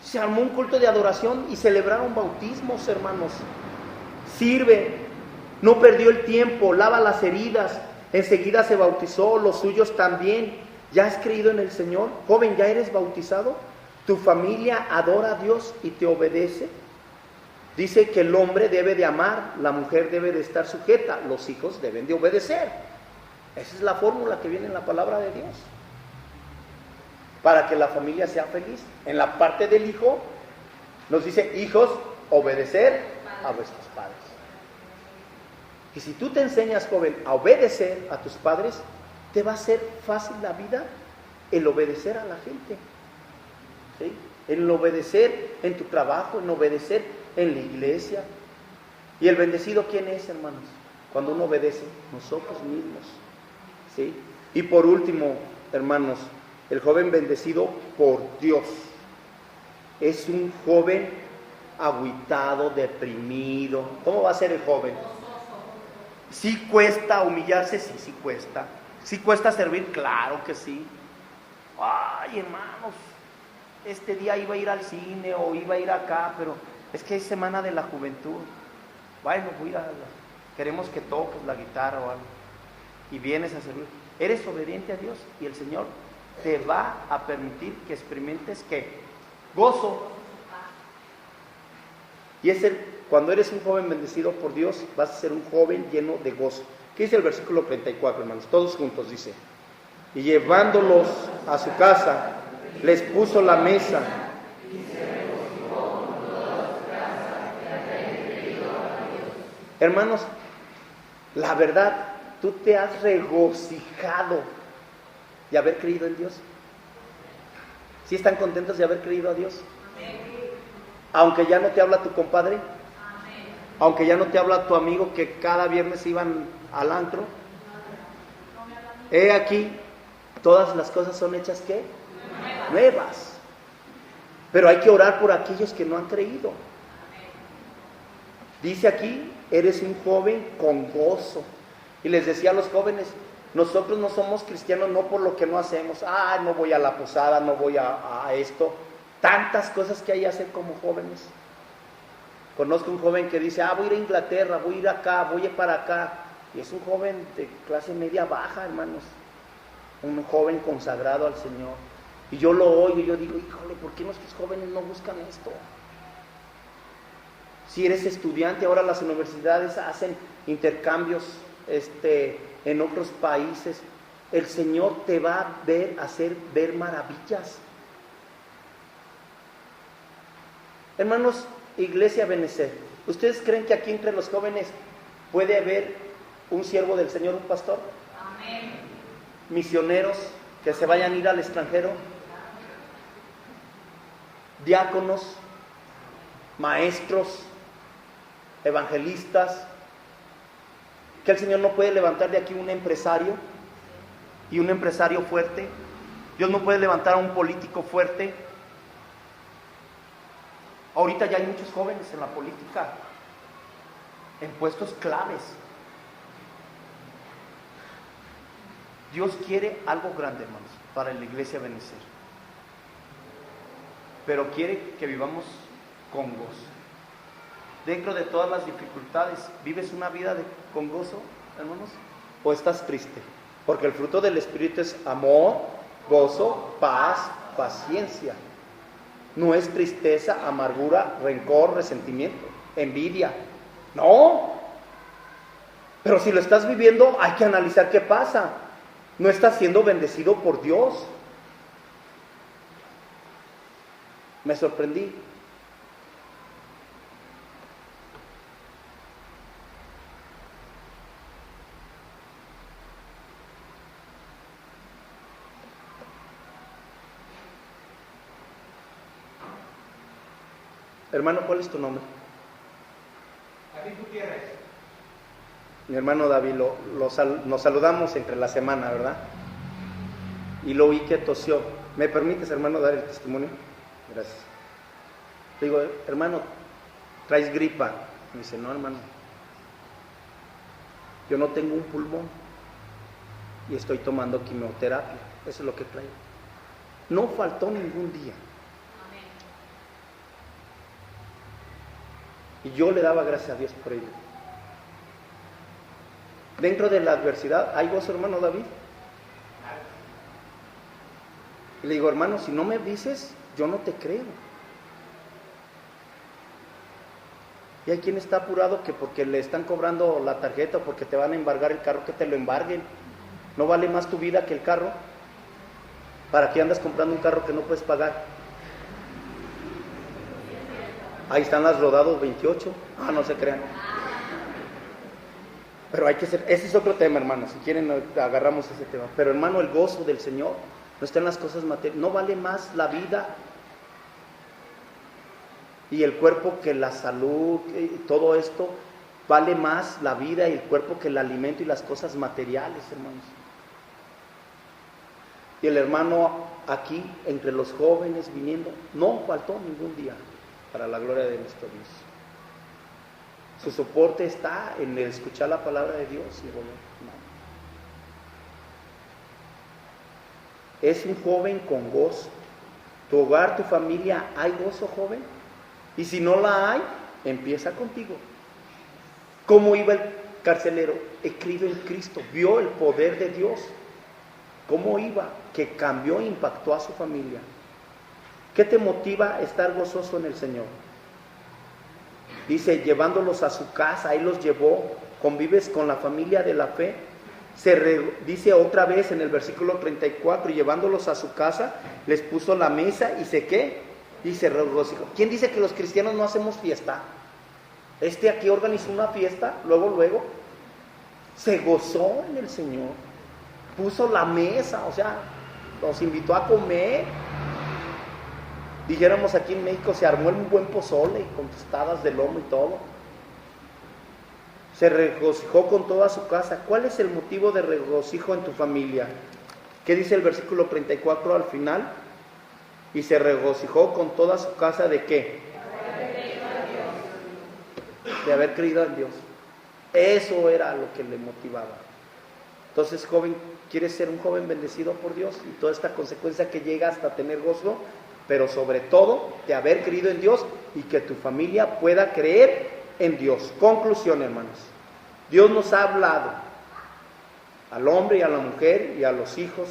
Speaker 1: Se armó un culto de adoración y celebraron bautismos, hermanos. Sirve, no perdió el tiempo, lava las heridas, enseguida se bautizó, los suyos también. ¿Ya has creído en el Señor? Joven, ¿ya eres bautizado? ¿Tu familia adora a Dios y te obedece? Dice que el hombre debe de amar, la mujer debe de estar sujeta, los hijos deben de obedecer. Esa es la fórmula que viene en la palabra de Dios, para que la familia sea feliz. En la parte del hijo nos dice, hijos, obedecer a vuestros padres. Y si tú te enseñas, joven, a obedecer a tus padres, te va a ser fácil la vida el obedecer a la gente, ¿sí? El obedecer en tu trabajo, en obedecer en la iglesia. ¿Y el bendecido quién es, hermanos? Cuando uno obedece, nosotros mismos, ¿sí? Y por último, hermanos, el joven bendecido por Dios es un joven agüitado, deprimido. ¿Cómo va a ser el joven? ¿Sí cuesta humillarse? Sí, sí cuesta. ¿Sí cuesta servir? Claro que sí. Ay, hermanos, este día iba a ir al cine o iba a ir acá, pero es que es semana de la juventud. Bueno, queremos que toques la guitarra o algo. Y vienes a servir. Eres obediente a Dios y el Señor te va a permitir que experimentes ¿qué? Gozo. Y cuando eres un joven bendecido por Dios, vas a ser un joven lleno de gozo. ¿Qué dice el versículo 34, hermanos? Todos juntos dice, y llevándolos a su casa, les puso la mesa. Hermanos, la verdad, tú te has regocijado de haber creído en Dios. ¿Sí están contentos de haber creído a Dios? Aunque ya no te habla tu compadre, aunque ya no te habla tu amigo que cada viernes iban al antro. He aquí, todas las cosas son hechas ¿qué? Nuevas. Pero hay que orar por aquellos que no han creído. Dice aquí, eres un joven con gozo. Y les decía a los jóvenes, nosotros no somos cristianos no por lo que no hacemos. No voy a la posada, no voy a esto. Tantas cosas que hay que hacer como jóvenes. Conozco un joven que dice, voy a ir a Inglaterra, voy a ir acá, voy a ir para acá. Y es un joven de clase media baja, hermanos. Un joven consagrado al Señor. Y yo lo oigo y yo digo, híjole, ¿por qué nuestros jóvenes no buscan esto? Si eres estudiante, ahora las universidades hacen intercambios en otros países. El Señor te va a hacer ver maravillas. Hermanos, Iglesia Benecer, ¿ustedes creen que aquí entre los jóvenes puede haber un siervo del Señor, un pastor? Amén. Misioneros que se vayan a ir al extranjero, diáconos, maestros, evangelistas, que el Señor no puede levantar de aquí un empresario y un empresario fuerte. Dios no puede levantar a un político fuerte. Ahorita ya hay muchos jóvenes en la política, en puestos claves. Dios quiere algo grande, hermanos, para la Iglesia Benecer. Pero quiere que vivamos con gozo. Dentro de todas las dificultades, ¿vives una vida con gozo, hermanos? ¿O estás triste? Porque el fruto del Espíritu es amor, gozo, paz, paciencia. No es tristeza, amargura, rencor, resentimiento, envidia. No. Pero si lo estás viviendo, hay que analizar qué pasa. No estás siendo bendecido por Dios. Me sorprendí. Hermano, ¿cuál es tu nombre?
Speaker 2: David Gutiérrez.
Speaker 1: Mi hermano David, nos saludamos entre la semana, ¿verdad? Y lo vi que tosió. ¿Me permites, hermano, dar el testimonio? Gracias. Le digo, hermano, ¿traes gripa? Me dice, no, hermano, yo no tengo un pulmón y estoy tomando quimioterapia. Eso es lo que traigo. No faltó ningún día. Y yo le daba gracias a Dios por ello. Dentro de la adversidad, ¿hay gozo, hermano David? Y le digo, hermano, si no me dices, yo no te creo. Y hay quien está apurado que porque le están cobrando la tarjeta o porque te van a embargar el carro, que te lo embarguen. ¿No vale más tu vida que el carro? ¿Para qué andas comprando un carro que no puedes pagar? Ahí están las rodados 28. No se crean. Pero hay que ser, ese es otro tema, hermano. Si quieren agarramos ese tema. Pero hermano, el gozo del Señor no está en las cosas materiales. No vale más la vida y el cuerpo que la salud y todo esto. Vale más la vida y el cuerpo que el alimento y las cosas materiales, hermanos. Y el hermano aquí, entre los jóvenes viniendo, no faltó ningún día, para la gloria de nuestro Dios. Su soporte está en el escuchar la palabra de Dios y es un joven con gozo. Tu hogar, tu familia, ¿hay gozo, joven? Y si no la hay, empieza contigo. ¿Cómo iba el carcelero? Escribe en Cristo, vio el poder de Dios. ¿Cómo iba? Que cambió e impactó a su familia. ¿Qué te motiva a estar gozoso en el Señor? Dice, llevándolos a su casa, ahí los llevó, convives con la familia de la fe. Dice otra vez en el versículo 34, llevándolos a su casa, les puso la mesa y ¿qué? Y se regocijó. ¿Quién dice que los cristianos no hacemos fiesta? Aquí organizó una fiesta, luego, se gozó en el Señor. Puso la mesa, o sea, los invitó a comer. Dijéramos aquí en México, se armó un buen pozole con tostadas de lomo y todo. Se regocijó con toda su casa. ¿Cuál es el motivo de regocijo en tu familia? ¿Qué dice el versículo 34 al final? Y se regocijó con toda su casa, ¿de qué? De haber creído en Dios. Eso era lo que le motivaba. Entonces, joven, ¿quieres ser un joven bendecido por Dios? Y toda esta consecuencia que llega hasta tener gozo, pero sobre todo de haber creído en Dios y que tu familia pueda creer en Dios. Conclusión, hermanos. Dios nos ha hablado al hombre y a la mujer y a los hijos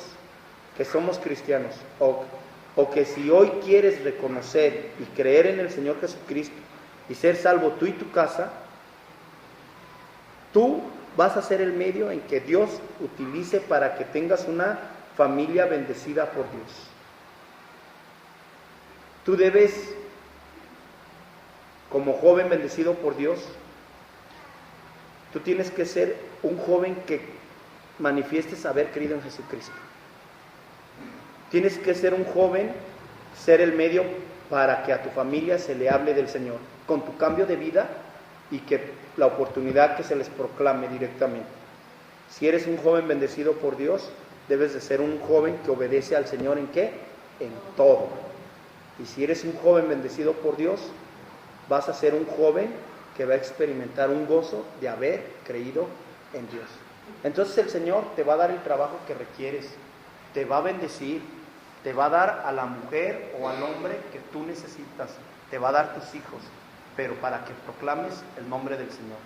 Speaker 1: que somos cristianos, o que si hoy quieres reconocer y creer en el Señor Jesucristo y ser salvo tú y tu casa, tú vas a ser el medio en que Dios utilice para que tengas una familia bendecida por Dios. Tú debes, como joven bendecido por Dios, tú tienes que ser un joven que manifiestes haber creído en Jesucristo. Tienes que ser un joven, ser el medio para que a tu familia se le hable del Señor, con tu cambio de vida y que la oportunidad que se les proclame directamente. Si eres un joven bendecido por Dios, debes de ser un joven que obedece al Señor ¿en qué? En todo. Y si eres un joven bendecido por Dios, vas a ser un joven que va a experimentar un gozo de haber creído en Dios. Entonces el Señor te va a dar el trabajo que requieres, te va a bendecir, te va a dar a la mujer o al hombre que tú necesitas, te va a dar tus hijos, pero para que proclames el nombre del Señor.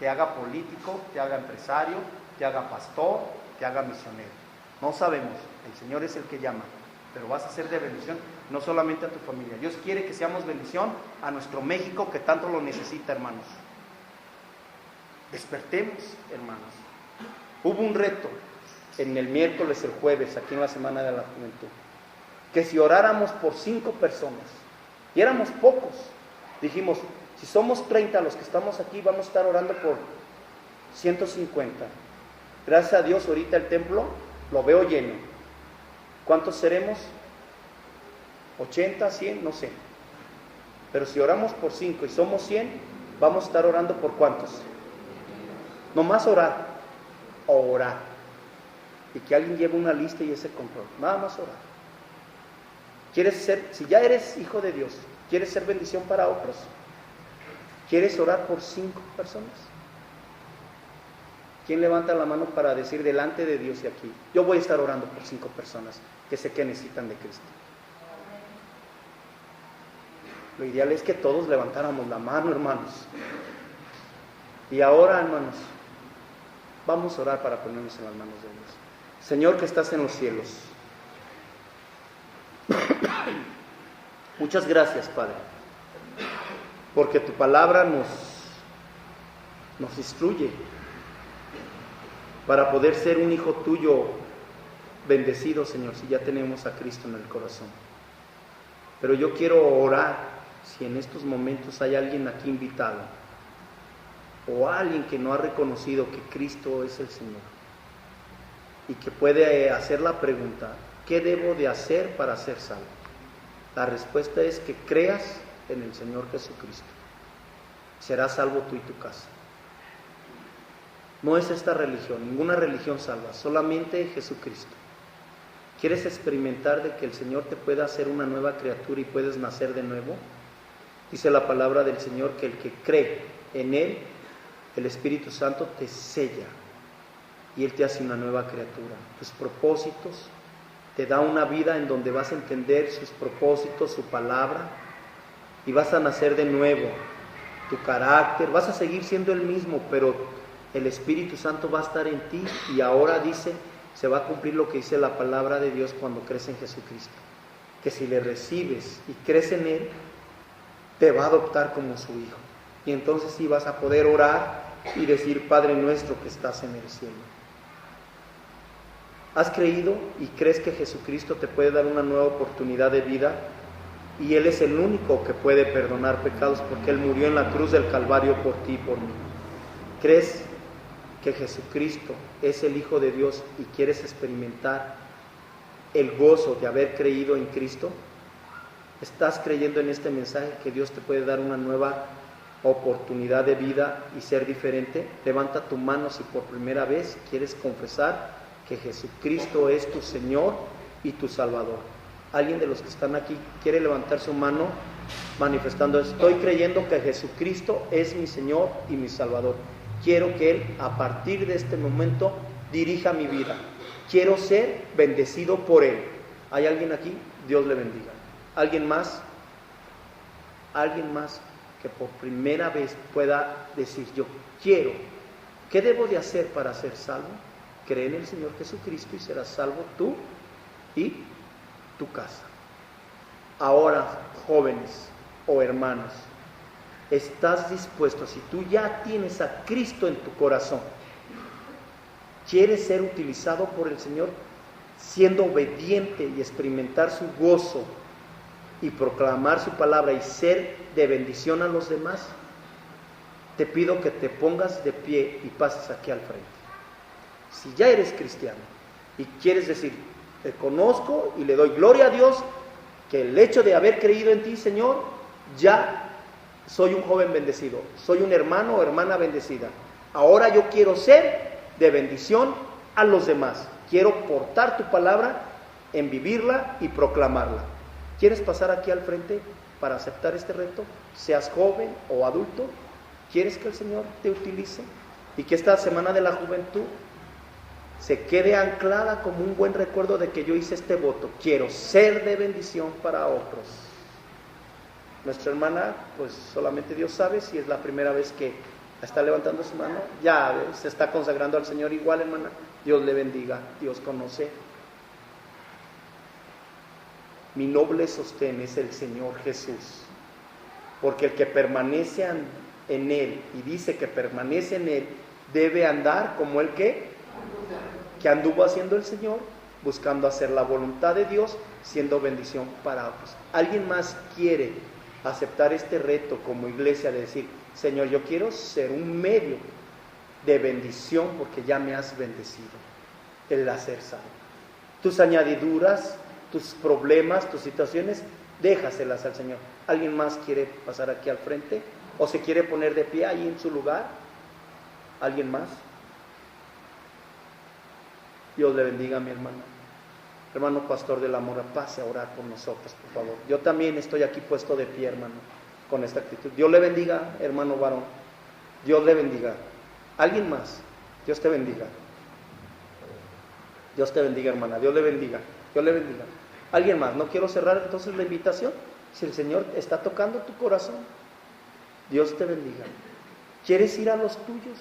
Speaker 1: Te haga político, te haga empresario, te haga pastor, te haga misionero. No sabemos, el Señor es el que llama, pero vas a ser de bendición, no solamente a tu familia. Dios quiere que seamos bendición a nuestro México que tanto lo necesita, hermanos. Despertemos, hermanos. Hubo un reto en el miércoles, el jueves, aquí en la Semana de la Juventud, que si oráramos por 5 personas, y éramos pocos, dijimos, si somos 30 los que estamos aquí, vamos a estar orando por 150. Gracias a Dios, ahorita el templo lo veo lleno. ¿Cuántos seremos? 80, 100, no sé. Pero si oramos por 5 y somos 100, vamos a estar orando por ¿cuántos? Nomás orar. Orar. Y que alguien lleve una lista y ese control. Nada más orar. ¿Quieres ser, si ya eres hijo de Dios, quieres ser bendición para otros? ¿Quieres orar por 5 personas? ¿Quién levanta la mano para decir delante de Dios y aquí? Yo voy a estar orando por 5 personas que sé que necesitan de Cristo. Lo ideal es que todos levantáramos la mano, hermanos. Y ahora, hermanos, vamos a orar para ponernos en las manos de Dios. Señor que estás en los cielos, muchas gracias, Padre, porque tu palabra nos instruye para poder ser un hijo tuyo bendecido, Señor, si ya tenemos a Cristo en el corazón. Pero yo quiero orar, si en estos momentos hay alguien aquí invitado, o alguien que no ha reconocido que Cristo es el Señor, y que puede hacer la pregunta, ¿qué debo de hacer para ser salvo? La respuesta es que creas en el Señor Jesucristo. Serás salvo tú y tu casa. No es esta religión, ninguna religión salva, solamente Jesucristo. ¿Quieres experimentar de que el Señor te pueda hacer una nueva criatura y puedes nacer de nuevo? Dice la palabra del Señor que el que cree en Él, el Espíritu Santo te sella y Él te hace una nueva criatura. Tus propósitos, te da una vida en donde vas a entender sus propósitos, su palabra, y vas a nacer de nuevo. Tu carácter, vas a seguir siendo el mismo, pero el Espíritu Santo va a estar en ti, y ahora dice, se va a cumplir lo que dice la palabra de Dios cuando crees en Jesucristo, que si le recibes y crees en Él, te va a adoptar como su hijo, y entonces sí vas a poder orar y decir, Padre nuestro que estás en el cielo. ¿Has creído y crees que Jesucristo te puede dar una nueva oportunidad de vida? Y Él es el único que puede perdonar pecados, porque Él murió en la cruz del Calvario por ti y por mí. ¿Crees que Jesucristo es el Hijo de Dios y quieres experimentar el gozo de haber creído en Cristo? ¿Estás creyendo en este mensaje que Dios te puede dar una nueva oportunidad de vida y ser diferente? Levanta tu mano si por primera vez quieres confesar que Jesucristo es tu Señor y tu Salvador. ¿Alguien de los que están aquí quiere levantar su mano manifestando, estoy creyendo que Jesucristo es mi Señor y mi Salvador? Quiero que Él a partir de este momento dirija mi vida. Quiero ser bendecido por Él. ¿Hay alguien aquí? Dios le bendiga. ¿Alguien más? ¿Alguien más que por primera vez pueda decir, yo quiero? ¿Qué debo de hacer para ser salvo? Cree en el Señor Jesucristo y serás salvo tú y tu casa. Ahora, jóvenes o hermanos, ¿estás dispuesto? Si tú ya tienes a Cristo en tu corazón, ¿quieres ser utilizado por el Señor siendo obediente y experimentar su gozo y proclamar su palabra y ser de bendición a los demás? Te pido que te pongas de pie y pases aquí al frente. Si ya eres cristiano y quieres decir, te conozco y le doy gloria a Dios, que el hecho de haber creído en ti, Señor, ya soy un joven bendecido, soy un hermano o hermana bendecida. Ahora yo quiero ser de bendición a los demás. Quiero portar tu palabra en vivirla y proclamarla. ¿Quieres pasar aquí al frente para aceptar este reto? Seas joven o adulto, ¿quieres que el Señor te utilice? Y que esta semana de la juventud se quede anclada como un buen recuerdo de que yo hice este voto. Quiero ser de bendición para otros. Nuestra hermana, pues solamente Dios sabe si es la primera vez que está levantando su mano. Ya se está consagrando al Señor igual, hermana. Dios le bendiga, Dios conoce. Mi noble sostén es el Señor Jesús, porque el que permanece en Él y dice que permanece en Él, debe andar como el que anduvo haciendo el Señor, buscando hacer la voluntad de Dios, siendo bendición para otros. ¿Alguien más quiere aceptar este reto como iglesia de decir, Señor, yo quiero ser un medio de bendición porque ya me has bendecido? El hacer salvo. Tus añadiduras, tus problemas, tus situaciones, déjaselas al Señor. ¿Alguien más quiere pasar aquí al frente? ¿O se quiere poner de pie ahí en su lugar? ¿Alguien más? Dios le bendiga a mi hermana. Hermano pastor del amor, pase a orar por nosotros, por favor. Yo también estoy aquí puesto de pie, hermano, con esta actitud. Dios le bendiga, hermano varón. Dios le bendiga. ¿Alguien más? Dios te bendiga. Dios te bendiga, hermana. Dios le bendiga. Dios le bendiga. ¿Alguien más? No quiero cerrar entonces la invitación. Si el Señor está tocando tu corazón, Dios te bendiga. ¿Quieres ir a los tuyos?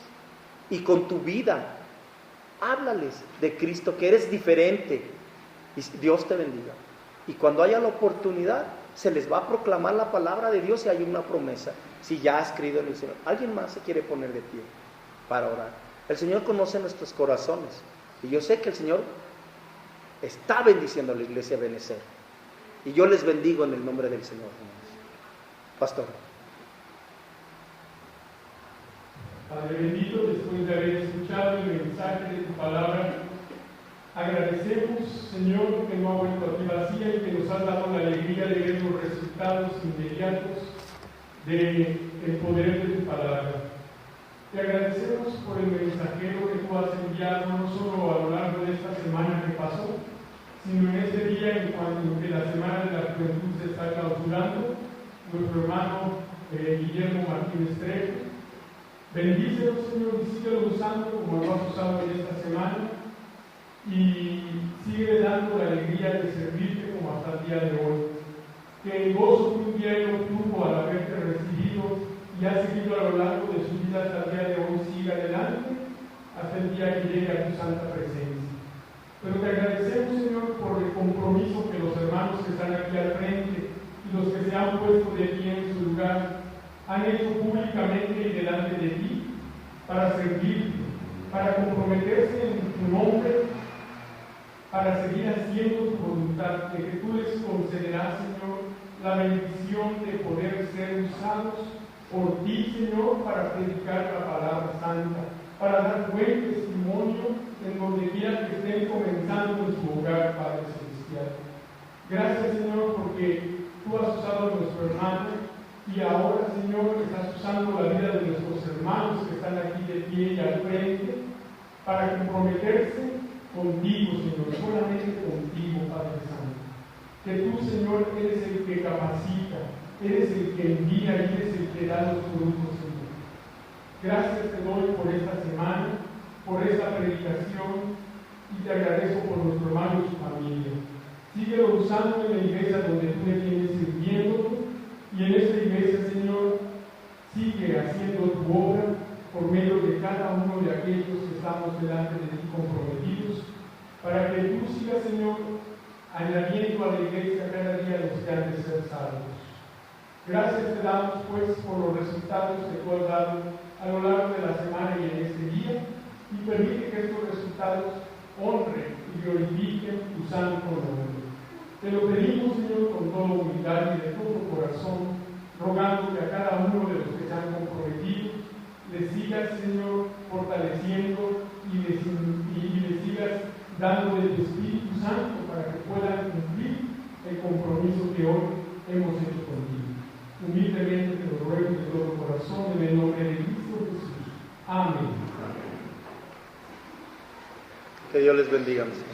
Speaker 1: Y con tu vida, háblales de Cristo, que eres diferente. Y Dios te bendiga. Y cuando haya la oportunidad, se les va a proclamar la palabra de Dios y hay una promesa. Si ya has creído en el Señor. ¿Alguien más se quiere poner de pie para orar? El Señor conoce nuestros corazones. Y yo sé que el Señor está bendiciendo a la iglesia Benecer. Y yo les bendigo en el nombre del Señor. Pastor.
Speaker 2: Padre bendito, después de haber escuchado el mensaje de tu palabra, agradecemos, Señor, que no ha vuelto a ti vacía y que nos has dado la alegría de ver los resultados inmediatos del poder de tu palabra. Te agradecemos por el mensajero que tú has enviado, no solo a lo largo de esta semana que pasó, sino en este día en cuanto que la Semana de la Juventud se está clausurando, nuestro hermano Guillermo Martínez Trejo. Bendícelo, Señor, y síguelo usando como lo has usado en esta semana, y sigue dando la alegría de servirte como hasta el día de hoy. Que el gozo que un día él obtuvo al haberte recibido y ha seguido a lo largo de su vida hasta el día de hoy siga adelante hasta el día que llegue a tu santa presencia. Pero te agradecemos, Señor, por el compromiso que los hermanos que están aquí al frente y los que se han puesto de pie en su lugar han hecho públicamente y delante de ti para servirte, para comprometerse en tu nombre, para seguir haciendo tu voluntad, de que tú les concederás, Señor, la bendición de poder ser usados por ti, Señor, para predicar la palabra santa, para dar buen testimonio en donde quiera que estén comenzando en su hogar, Padre Celestial. Gracias, Señor, porque tú has usado a nuestro hermano y ahora, Señor, estás usando la vida de nuestros hermanos que están aquí de pie y al frente para comprometerse contigo, Señor, solamente contigo, Padre Santo. Que tú, Señor, eres el que capacita, eres el que envía y eres el que da los frutos, Señor. Gracias te doy por esta semana, por esta predicación, y te agradezco por nuestro hermano y su familia. Síguelo usando en la iglesia donde tú me tienes sirviendo, y en esta iglesia, Señor, sigue haciendo tu obra por medio de cada uno de aquellos que estamos delante de ti comprometidos, para que tú sigas, Señor, añadiendo a la iglesia cada día los que han de ser salvos. Gracias te damos, pues, por los resultados que tú has dado a lo largo de la semana y en este día, y permite que estos resultados honren y glorifiquen tu santo nombre. Te lo pedimos, Señor, con toda humildad y de todo corazón, rogando que a cada uno de los que se han comprometido le sigas, Señor, fortaleciendo y le sigas dando de tu Espíritu Santo para que puedan cumplir el compromiso que hoy hemos hecho contigo. Humildemente te lo ruego de todo corazón en el nombre de Cristo Jesús. Amén.
Speaker 1: Que Dios les bendiga, mis hermanos.